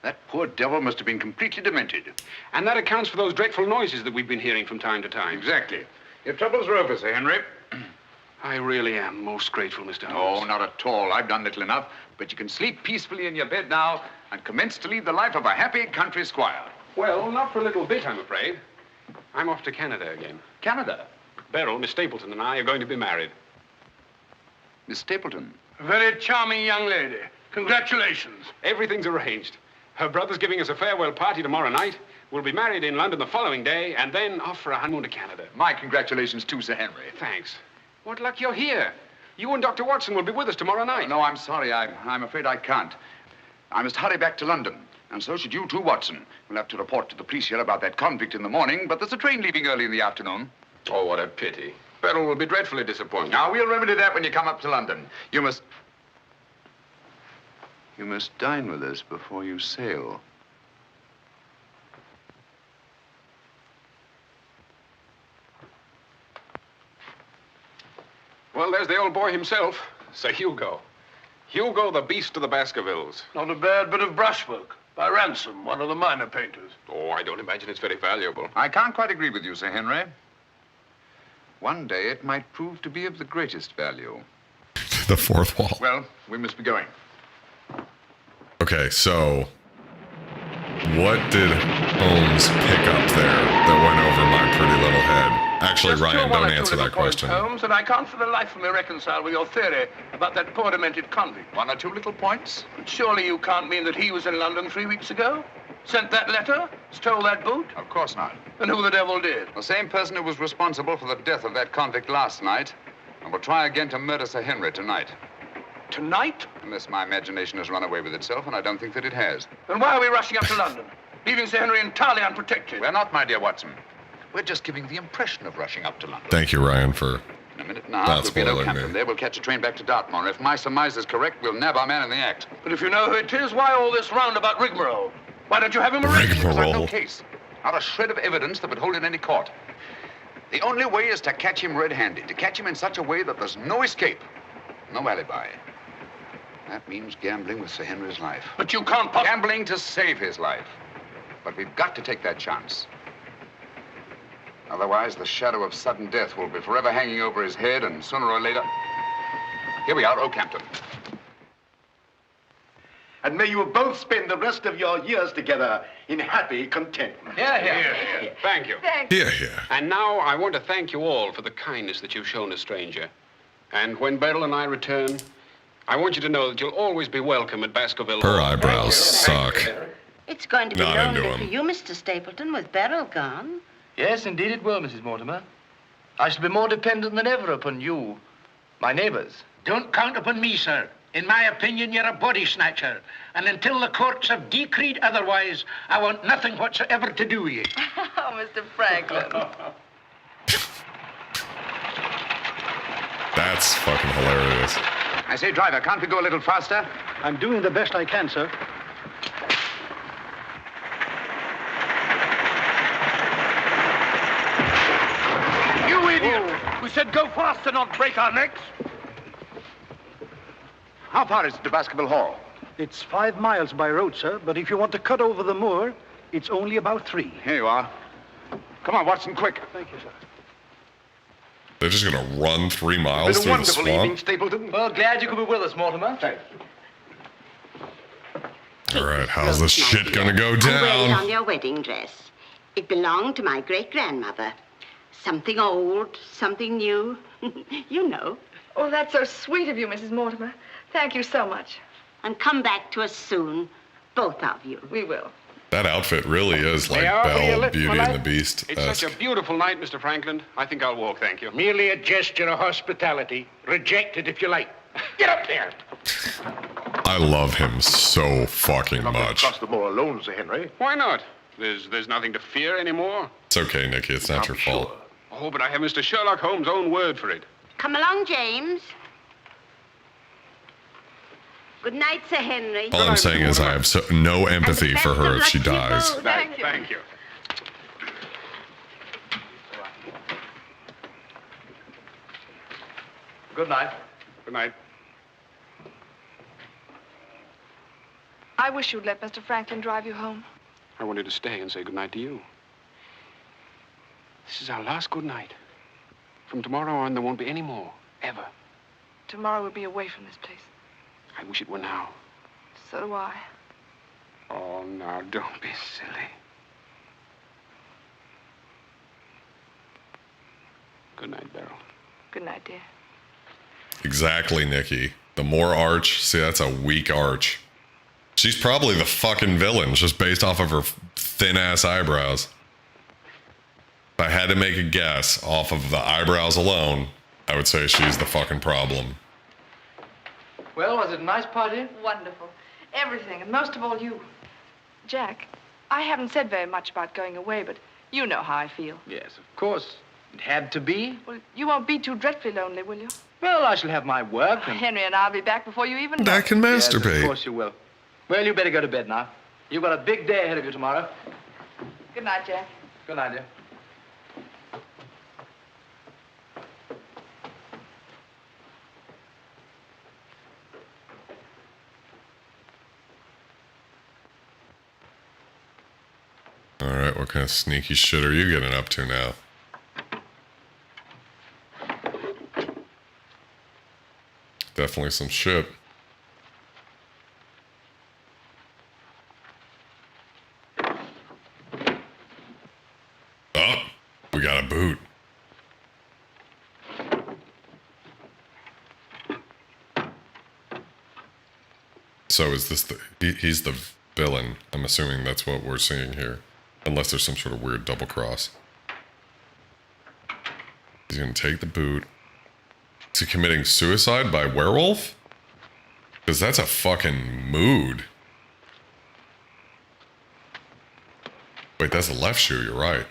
That poor devil must have been completely demented. And that accounts for those dreadful noises that we've been hearing from time to time. Exactly. Your troubles are over, Sir Henry. I really am most grateful, Mr. Holmes. Oh, not at all. I've done little enough. But you can sleep peacefully in your bed now and commence to lead the life of a happy country squire. Well, not for a little bit, I'm afraid. I'm off to Canada again. Canada? Beryl, Miss Stapleton, and I are going to be married. Miss Stapleton? A very charming young lady. Congratulations. Everything's arranged. Her brother's giving us a farewell party tomorrow night. We'll be married in London the following day, and then off for a honeymoon to Canada. My congratulations too, Sir Henry. Thanks. What luck you're here. You and Dr. Watson will be with us tomorrow night. No, I'm sorry. I'm afraid I can't. I must hurry back to London. And so should you too, Watson. We'll have to report to the police here about that convict in the morning, but there's a train leaving early in the afternoon. Oh, what a pity. Beryl will be dreadfully disappointed. Now, we'll remedy that when you come up to London. You must dine with us before you sail. Well, there's the old boy himself, Sir Hugo. Hugo, the beast of the Baskervilles. Not a bad bit of brushwork by Ransom, one of the minor painters. Oh, I don't imagine it's very valuable. I can't quite agree with you, Sir Henry. One day it might prove to be of the greatest value. The fourth wall. Well, we must be going. Okay, so what did Holmes pick up there that went over my pretty little head? Actually, Just Ryan, one don't or two answer that little points, question. Holmes, and I can't for the life of me reconcile with your theory about that poor demented convict. One or two little points? But surely you can't mean that he was in London 3 weeks ago? Sent that letter? Stole that boot? Of course not. And who the devil did? The same person who was responsible for the death of that convict last night and will try again to murder Sir Henry tonight. Tonight? Unless my imagination has run away with itself, and I don't think that it has. Then why are we rushing up to London? Leaving Sir Henry entirely unprotected? We're not, my dear Watson. We're just giving the impression of rushing up to London. Thank you, Ryan, for In a minute now, not we'll be at spoiling Oakhampton. me. There, we'll catch a train back to Dartmoor. If my surmise is correct, we'll nab our man in the act. But if you know who it is, why all this roundabout rigmarole? Why don't you have him arrested? Because I've no Rigmarole. case. Not a shred of evidence that would hold in any court. The only way is to catch him red-handed, to catch him in such a way that there's no escape, no alibi. That means gambling with Sir Henry's life. But you can't Gambling to save his life. But we've got to take that chance. Otherwise, the shadow of sudden death will be forever hanging over his head, and sooner or later... Here we are, Oakhampton. And may you both spend the rest of your years together in happy contentment. Yeah. Thank you. Yeah, yeah. And now I want to thank you all for the kindness that you've shown a stranger. And when Beryl and I return, I want you to know that you'll always be welcome at Baskerville. Her eyebrows suck. It's going to be Not into lonely for him. you, Mr. Stapleton, with Beryl gone. Yes, indeed it will, Mrs. Mortimer. I shall be more dependent than ever upon you, my neighbors. Don't count upon me, sir. In my opinion, you're a body snatcher. And until the courts have decreed otherwise, I want nothing whatsoever to do with you. Oh, Mr. Franklin. That's fucking hilarious. I say, driver, can't we go a little faster? I'm doing the best I can, sir. You idiot! We said go faster, not break our necks. How far is it to Baskerville Hall? It's 5 miles by road, sir, but if you want to cut over the moor, it's only about 3. Here you are. Come on, Watson, quick. Thank you, sir. They're just gonna run 3 miles It's been a through the wonderful evening, swamp? Stapleton. Well, glad you could be with us, Mortimer. Thanks. All right, how's this shit gonna go I'm wearing down? on your wedding dress. It belonged to my great-grandmother. Something old, something new. You know. Oh, that's so sweet of you, Mrs. Mortimer. Thank you so much. And come back to us soon, both of you. We will. That outfit really is like May I offer you a Belle, lift, Beauty my and the lad? Beast. It's such a beautiful night, Mr. Franklin. I think I'll walk, thank you. Merely a gesture of hospitality. Reject it if you like. Get up there! I love him so fucking much. Cross the moor alone, Sir Henry. Why not? There's nothing to fear anymore. It's okay, Nicky. It's not your fault. Oh, but I have Mr. Sherlock Holmes' own word for it. Come along, James. Good night, Sir Henry. All I'm saying is I have no empathy for her if she dies. Thank you. Good night. Good night. I wish you'd let Mr. Franklin drive you home. I wanted to stay and say good night to you. This is our last good night. From tomorrow on, there won't be any more, ever. Tomorrow we'll be away from this place. I wish it were now. So do I. Oh, now, don't be silly. Good night, Beryl. Good night, dear. Exactly, Nicky. The more arch, see, that's a weak arch. She's probably the fucking villain, just based off of her thin-ass eyebrows. If I had to make a guess off of the eyebrows alone, I would say she's the fucking problem. Well, was it a nice party? Wonderful. Everything, and most of all you. Jack, I haven't said very much about going away, but you know how I feel. Yes, of course. It had to be. Well, you won't be too dreadfully lonely, will you? Well, I shall have my work. And... Henry and I'll be back before you even know. I can masturbate. Yes, of course you will. Well, you better go to bed now. You've got a big day ahead of you tomorrow. Good night, Jack. Good night, dear. All right, what kind of sneaky shit are you getting up to now? Definitely some shit. Oh, we got a boot. So is this he's the villain? I'm assuming that's what we're seeing here. Unless there's some sort of weird double cross. He's gonna take the boot. Is he committing suicide by werewolf? Because that's a fucking mood. Wait, that's the left shoe, you're right.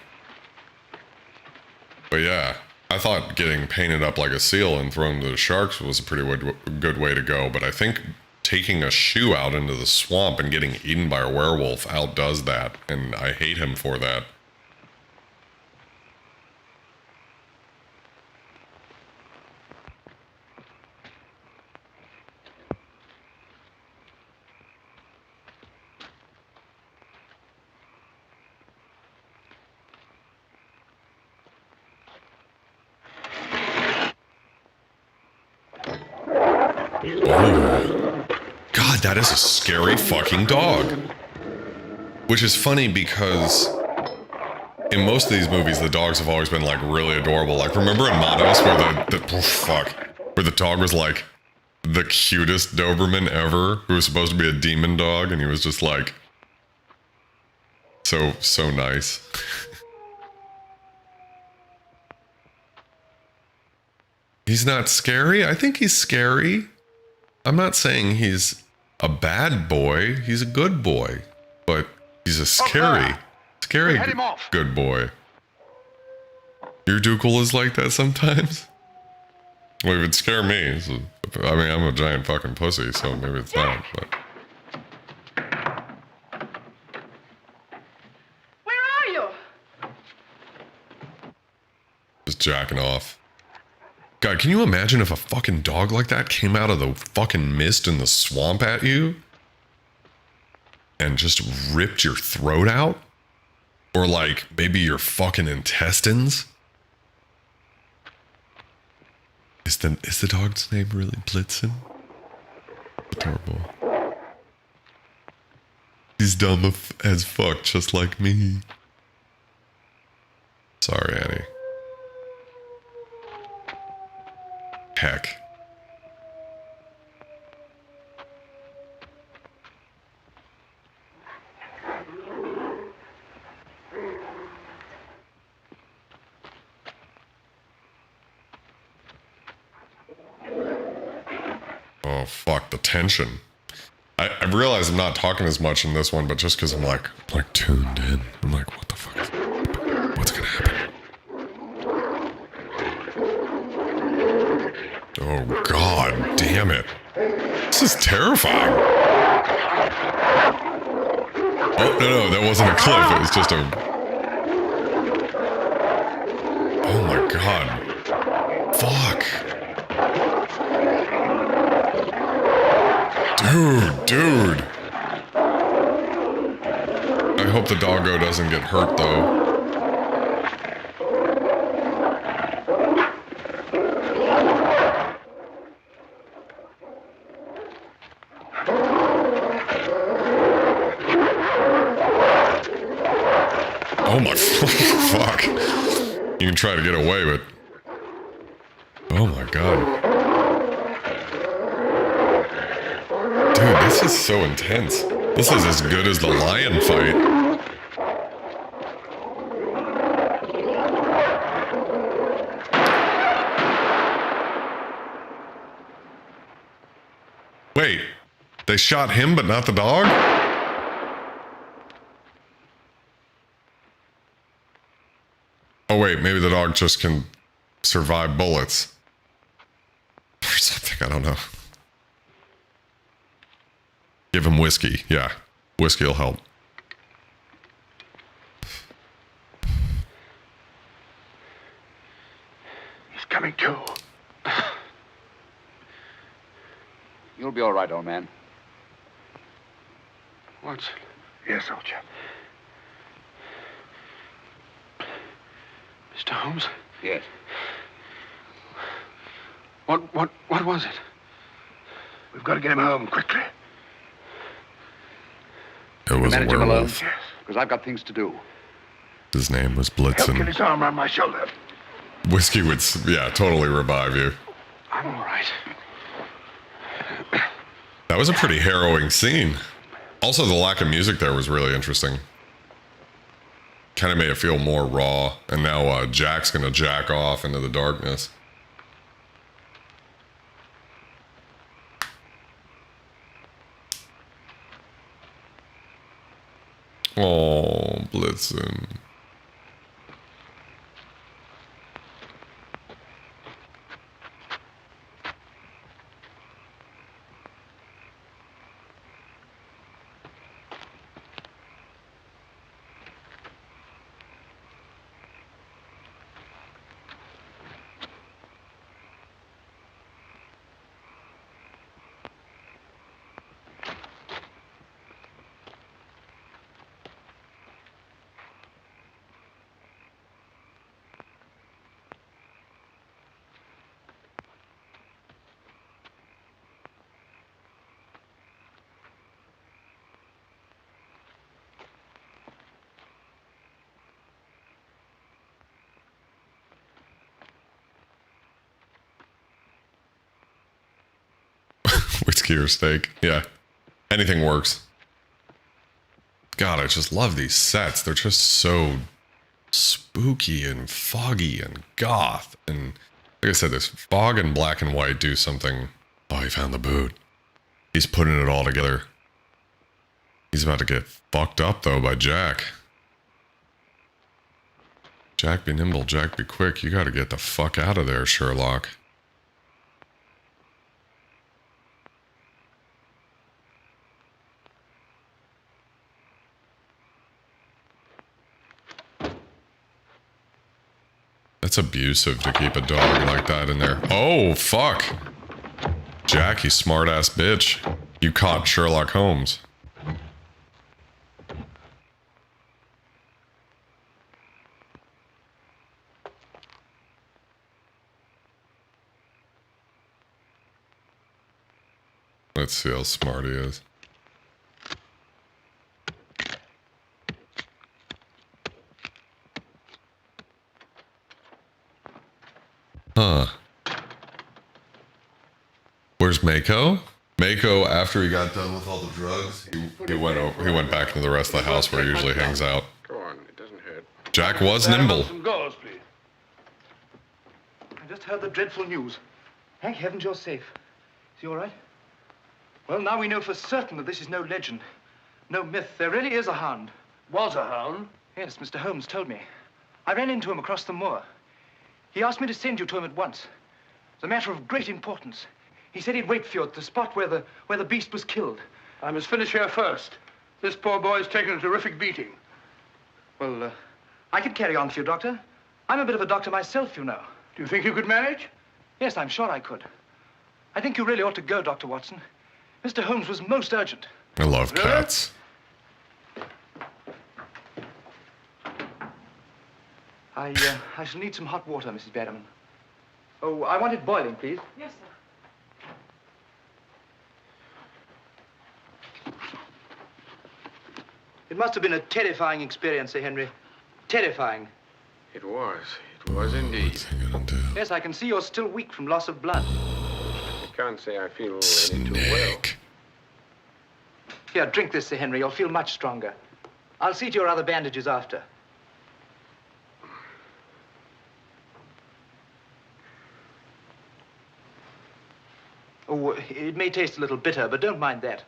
But yeah, I thought getting painted up like a seal and thrown to the sharks was a pretty good way to go, but I think taking a shoe out into the swamp and getting eaten by a werewolf outdoes that, and I hate him for that. Oh. God, that is a scary fucking dog. Which is funny because in most of these movies, the dogs have always been like really adorable. Like, remember in Manos where the dog was like the cutest Doberman ever, who was supposed to be a demon dog, and he was just like so nice. He's not scary? I think he's scary. I'm not saying he's a bad boy. He's a good boy. But he's a scary good boy. Your Dukel is like that sometimes? Well, it would scare me. So, I mean, I'm a giant fucking pussy, so maybe it's not. But Where are you? just jacking off. God, can you imagine if a fucking dog like that came out of the fucking mist in the swamp at you and just ripped your throat out? Or like maybe your fucking intestines? Is the dog's name really Blitzen? Adorable. He's dumb as fuck, just like me. Sorry, Annie. Heck. fuck, the tension. I realize I'm not talking as much in this one, but just because I'm like tuned in. I'm like, what the fuck is, what's gonna happen? Oh god damn it. This is terrifying. Oh no, that wasn't a cliff, it was just a... Oh my god. Fuck. Dude. I hope the doggo doesn't get hurt, though. Oh my fuck. You can try to get away, but... Oh my god. Dude, this is so intense. This is as good as the lion fight. Wait, they shot him but not the dog? Oh wait, maybe the dog just can survive bullets. Or something, I don't know. Give him whiskey. Yeah, whiskey will help. He's coming to. You'll be all right, old man. What? Yes, soldier. Mr. Holmes? Yes. What was it? We've got to get him home quickly. It was a Manage him alone? werewolf. Yes. Because I've got things to do. His name was Help get Blitzen. his arm around my shoulder. Whiskey would, yeah, totally revive you. I'm all right. That was a pretty harrowing scene. Also, the lack of music there was really interesting. Kind of made it feel more raw. And now Jack's gonna jack off into the darkness. Oh, Blitzen. Whiskey or steak. Yeah. Anything works. God, I just love these sets. They're just so spooky and foggy and goth. And like I said, this fog and black and white do something. Oh, he found the boot. He's putting it all together. He's about to get fucked up, though, by Jack. Jack, be nimble. Jack, be quick. You gotta get the fuck out of there, Sherlock. That's abusive to keep a dog like that in there. Oh, fuck. Jack, you smart-ass bitch. You caught Sherlock Holmes. Let's see how smart he is. Huh. Where's Mako? Mako, after he got done with all the drugs, he went back into the rest of the house where he usually hangs out. Go on, it doesn't hurt. Jack was nimble. Some gauze, please. I just heard the dreadful news. Thank heavens you're safe. Is he all right? Well, now we know for certain that this is no legend, no myth. There really is a hound. Was a hound? Yes, Mr. Holmes told me. I ran into him across the moor. He asked me to send you to him at once. It's a matter of great importance. He said he'd wait for you at the spot where the beast was killed. I must finish here first. This poor boy's taken a terrific beating. Well, I could carry on for you, Doctor. I'm a bit of a doctor myself, you know. Do you think you could manage? Yes, I'm sure I could. I think you really ought to go, Dr. Watson. Mr. Holmes was most urgent. I love cats. I shall need some hot water, Mrs. Batterman. Oh, I want it boiling, please. Yes, sir. It must have been a terrifying experience, Sir Henry. Terrifying. It was indeed. What's he gonna do? Yes, I can see you're still weak from loss of blood. I can't say I feel any too well. Snake. Here, drink this, Sir Henry. You'll feel much stronger. I'll see to your other bandages after. Oh, it may taste a little bitter, but don't mind that.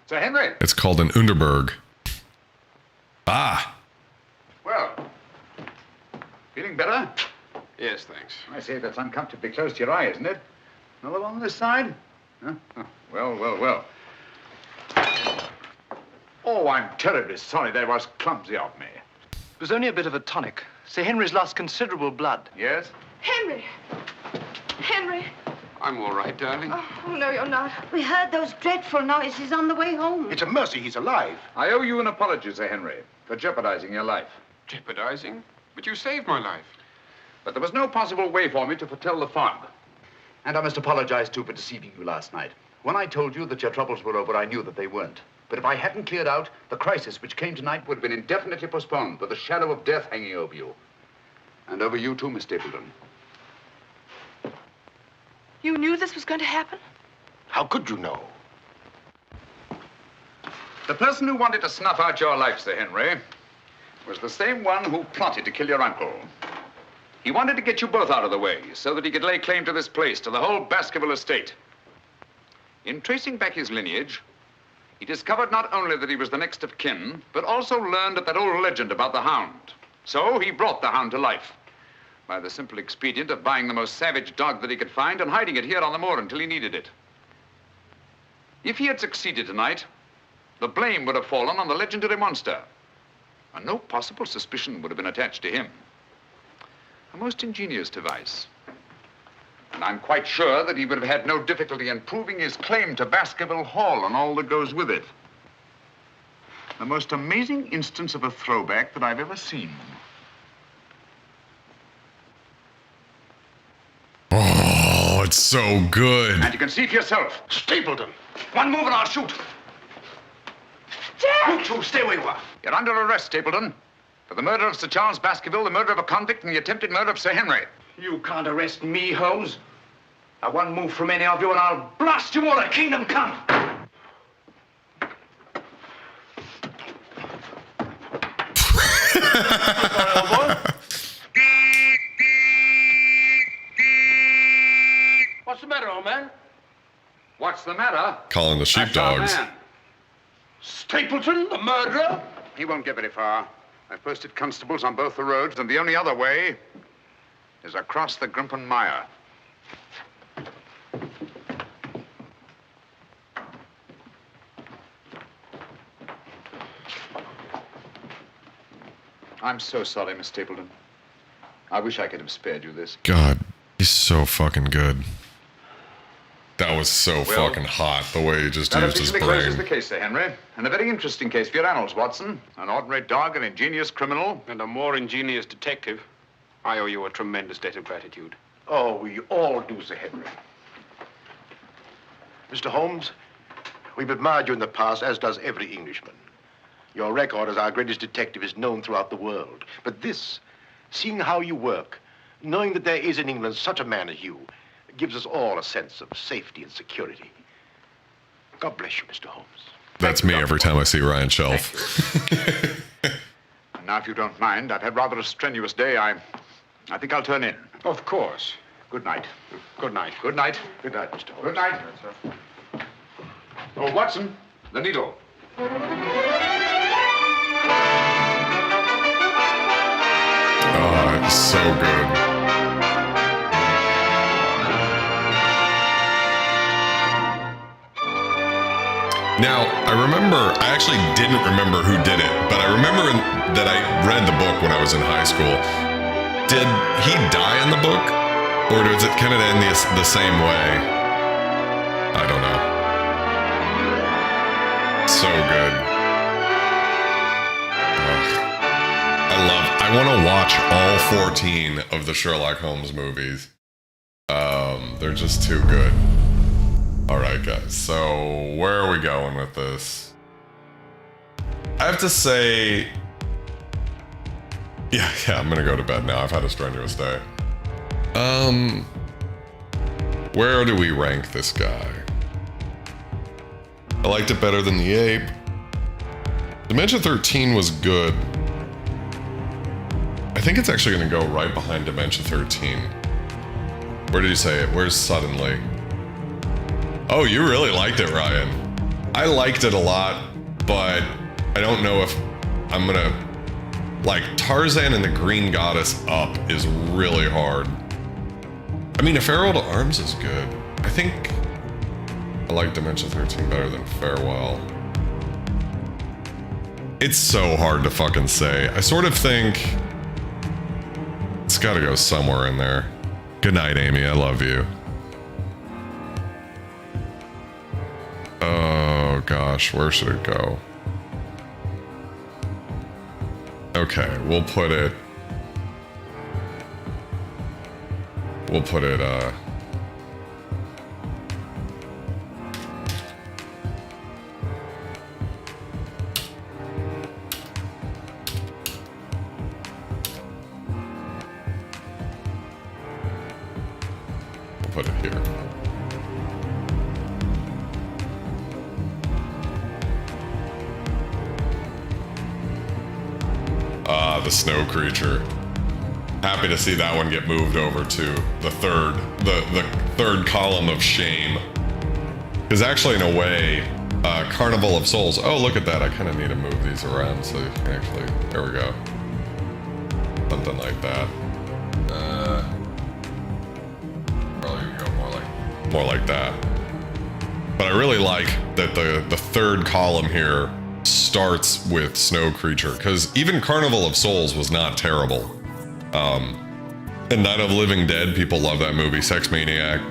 Sir Henry. It's called an Underberg. Ah. Well, feeling better? Yes, thanks. I say that's uncomfortably close to your eye, isn't it? Another one on this side? Huh? Oh, well. Oh, I'm terribly sorry. That was clumsy of me. It was only a bit of a tonic. Sir Henry's lost considerable blood. Yes? Henry! Henry! I'm all right, darling. Oh, no, you're not. We heard those dreadful noises on the way home. It's a mercy he's alive. I owe you an apology, Sir Henry, for jeopardizing your life. Jeopardizing? But you saved my life. But there was no possible way for me to foretell the fog. And I must apologize, too, for deceiving you last night. When I told you that your troubles were over, I knew that they weren't. But if I hadn't cleared out, the crisis which came tonight would have been indefinitely postponed, with the shadow of death hanging over you. And over you, too, Miss Stapleton. You knew this was going to happen? How could you know? The person who wanted to snuff out your life, Sir Henry, was the same one who plotted to kill your uncle. He wanted to get you both out of the way so that he could lay claim to this place, to the whole Baskerville estate. In tracing back his lineage, he discovered not only that he was the next of kin, but also learned of that old legend about the hound. So he brought the hound to life by the simple expedient of buying the most savage dog that he could find and hiding it here on the moor until he needed it. If he had succeeded tonight, the blame would have fallen on the legendary monster, and no possible suspicion would have been attached to him. A most ingenious device. And I'm quite sure that he would have had no difficulty in proving his claim to Baskerville Hall and all that goes with it. The most amazing instance of a throwback that I've ever seen. Oh, it's so good. And you can see for yourself. Stapleton. One move and I'll shoot. Jack! You two, stay where you are. You're under arrest, Stapleton, for the murder of Sir Charles Baskerville, the murder of a convict, and the attempted murder of Sir Henry. You can't arrest me, Holmes. Now, one move from any of you and I'll blast you all to kingdom come. What's the matter, old man? What's the matter? Calling the That's our sheepdogs. man. Stapleton, the murderer? He won't get very far. I've posted constables on both the roads, and the only other way is across the Grimpen Mire. I'm so sorry, Miss Stapleton. I wish I could have spared you this. God, he's so fucking good. That was so Well, fucking hot, the way he just That used his officially closes the brain. case, Sir Henry. And a very interesting case for your annals, Watson. An ordinary dog, an ingenious criminal. And a more ingenious detective. I owe you a tremendous debt of gratitude. Oh, we all do, Sir Henry. Mr. Holmes, we've admired you in the past, as does every Englishman. Your record as our greatest detective is known throughout the world. But this, seeing how you work, knowing that there is in England such a man as you, gives us all a sense of safety and security. God bless you, Mr. Holmes. That's me every time I see Ryan Shelf. And now, if you don't mind, I've had rather a strenuous day. I think I'll turn in. Of course. Good night. Good night. Good night. Good night, Mr. Holmes. Good night. Oh, Watson, the needle. Oh, it's so good. Now, I actually didn't remember who did it, but I remember that I read the book when I was in high school. Did he die in the book? Or does it kind of end the same way? I don't know. So good. I want to watch all 14 of the Sherlock Holmes movies. They're just too good. All right, guys, so where are we going with this? I have to say, yeah, I'm gonna go to bed now. I've had a strenuous day. Where do we rank this guy? I liked it better than The Ape. Dimension 13 was good. I think it's actually gonna go right behind Dimension 13. Where did you say it? Where's Suddenly? Oh, you really liked it, Ryan. I liked it a lot, but I don't know if I'm gonna... Like, Tarzan and the Green Goddess up is really hard. I mean, A Farewell to Arms is good. I think I like Dimension 13 better than Farewell. It's so hard to fucking say. I sort of think it's gotta go somewhere in there. Good night, Amy. I love you. Oh gosh, where should it go? Okay, we'll put it here. The snow creature. Happy to see that one get moved over to the third column of shame. Because actually, in a way, Carnival of Souls. Oh, look at that. I kind of need to move these around. So actually, there we go. Something like that. Probably go more like that. But I really like that the third column here starts with Snow Creature, because even Carnival of Souls was not terrible. And Night of the Living Dead, people love that movie. Sex Maniac.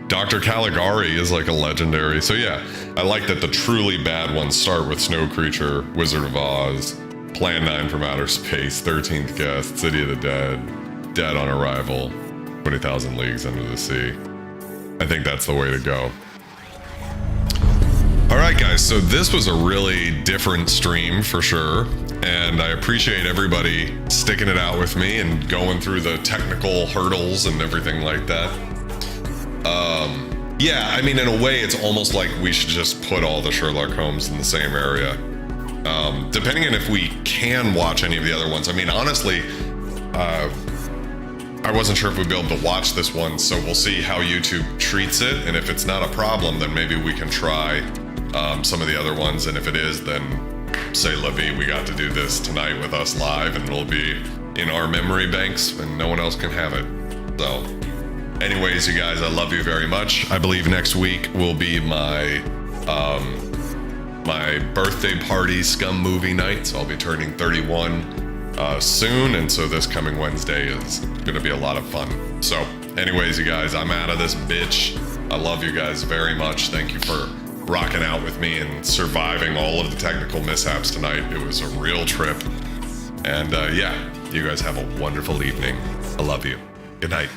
Dr. Caligari is like a legendary. So yeah, I like that the truly bad ones start with Snow Creature, Wizard of Oz, Plan 9 from Outer Space, 13th Guest, City of the Dead, Dead on Arrival, 20,000 Leagues Under the Sea. I think that's the way to go. All right, guys, so this was a really different stream for sure, and I appreciate everybody sticking it out with me and going through the technical hurdles and everything like that. Yeah, I mean, in a way, it's almost like we should just put all the Sherlock Holmes in the same area. Depending on if we can watch any of the other ones. I mean, honestly, I wasn't sure if we'd be able to watch this one, so we'll see how YouTube treats it, and if it's not a problem, then maybe we can try some of the other ones, and if it is, then say la vie, we got to do this tonight with us live, and it'll be in our memory banks, and no one else can have it. So, anyways, you guys, I love you very much. I believe next week will be my my birthday party SCUM movie night, so I'll be turning 31 soon, and so this coming Wednesday is gonna be a lot of fun. So, anyways, you guys, I'm out of this bitch. I love you guys very much. Thank you for rocking out with me and surviving all of the technical mishaps tonight. It was a real trip. And yeah, you guys have a wonderful evening. I love you. Good night.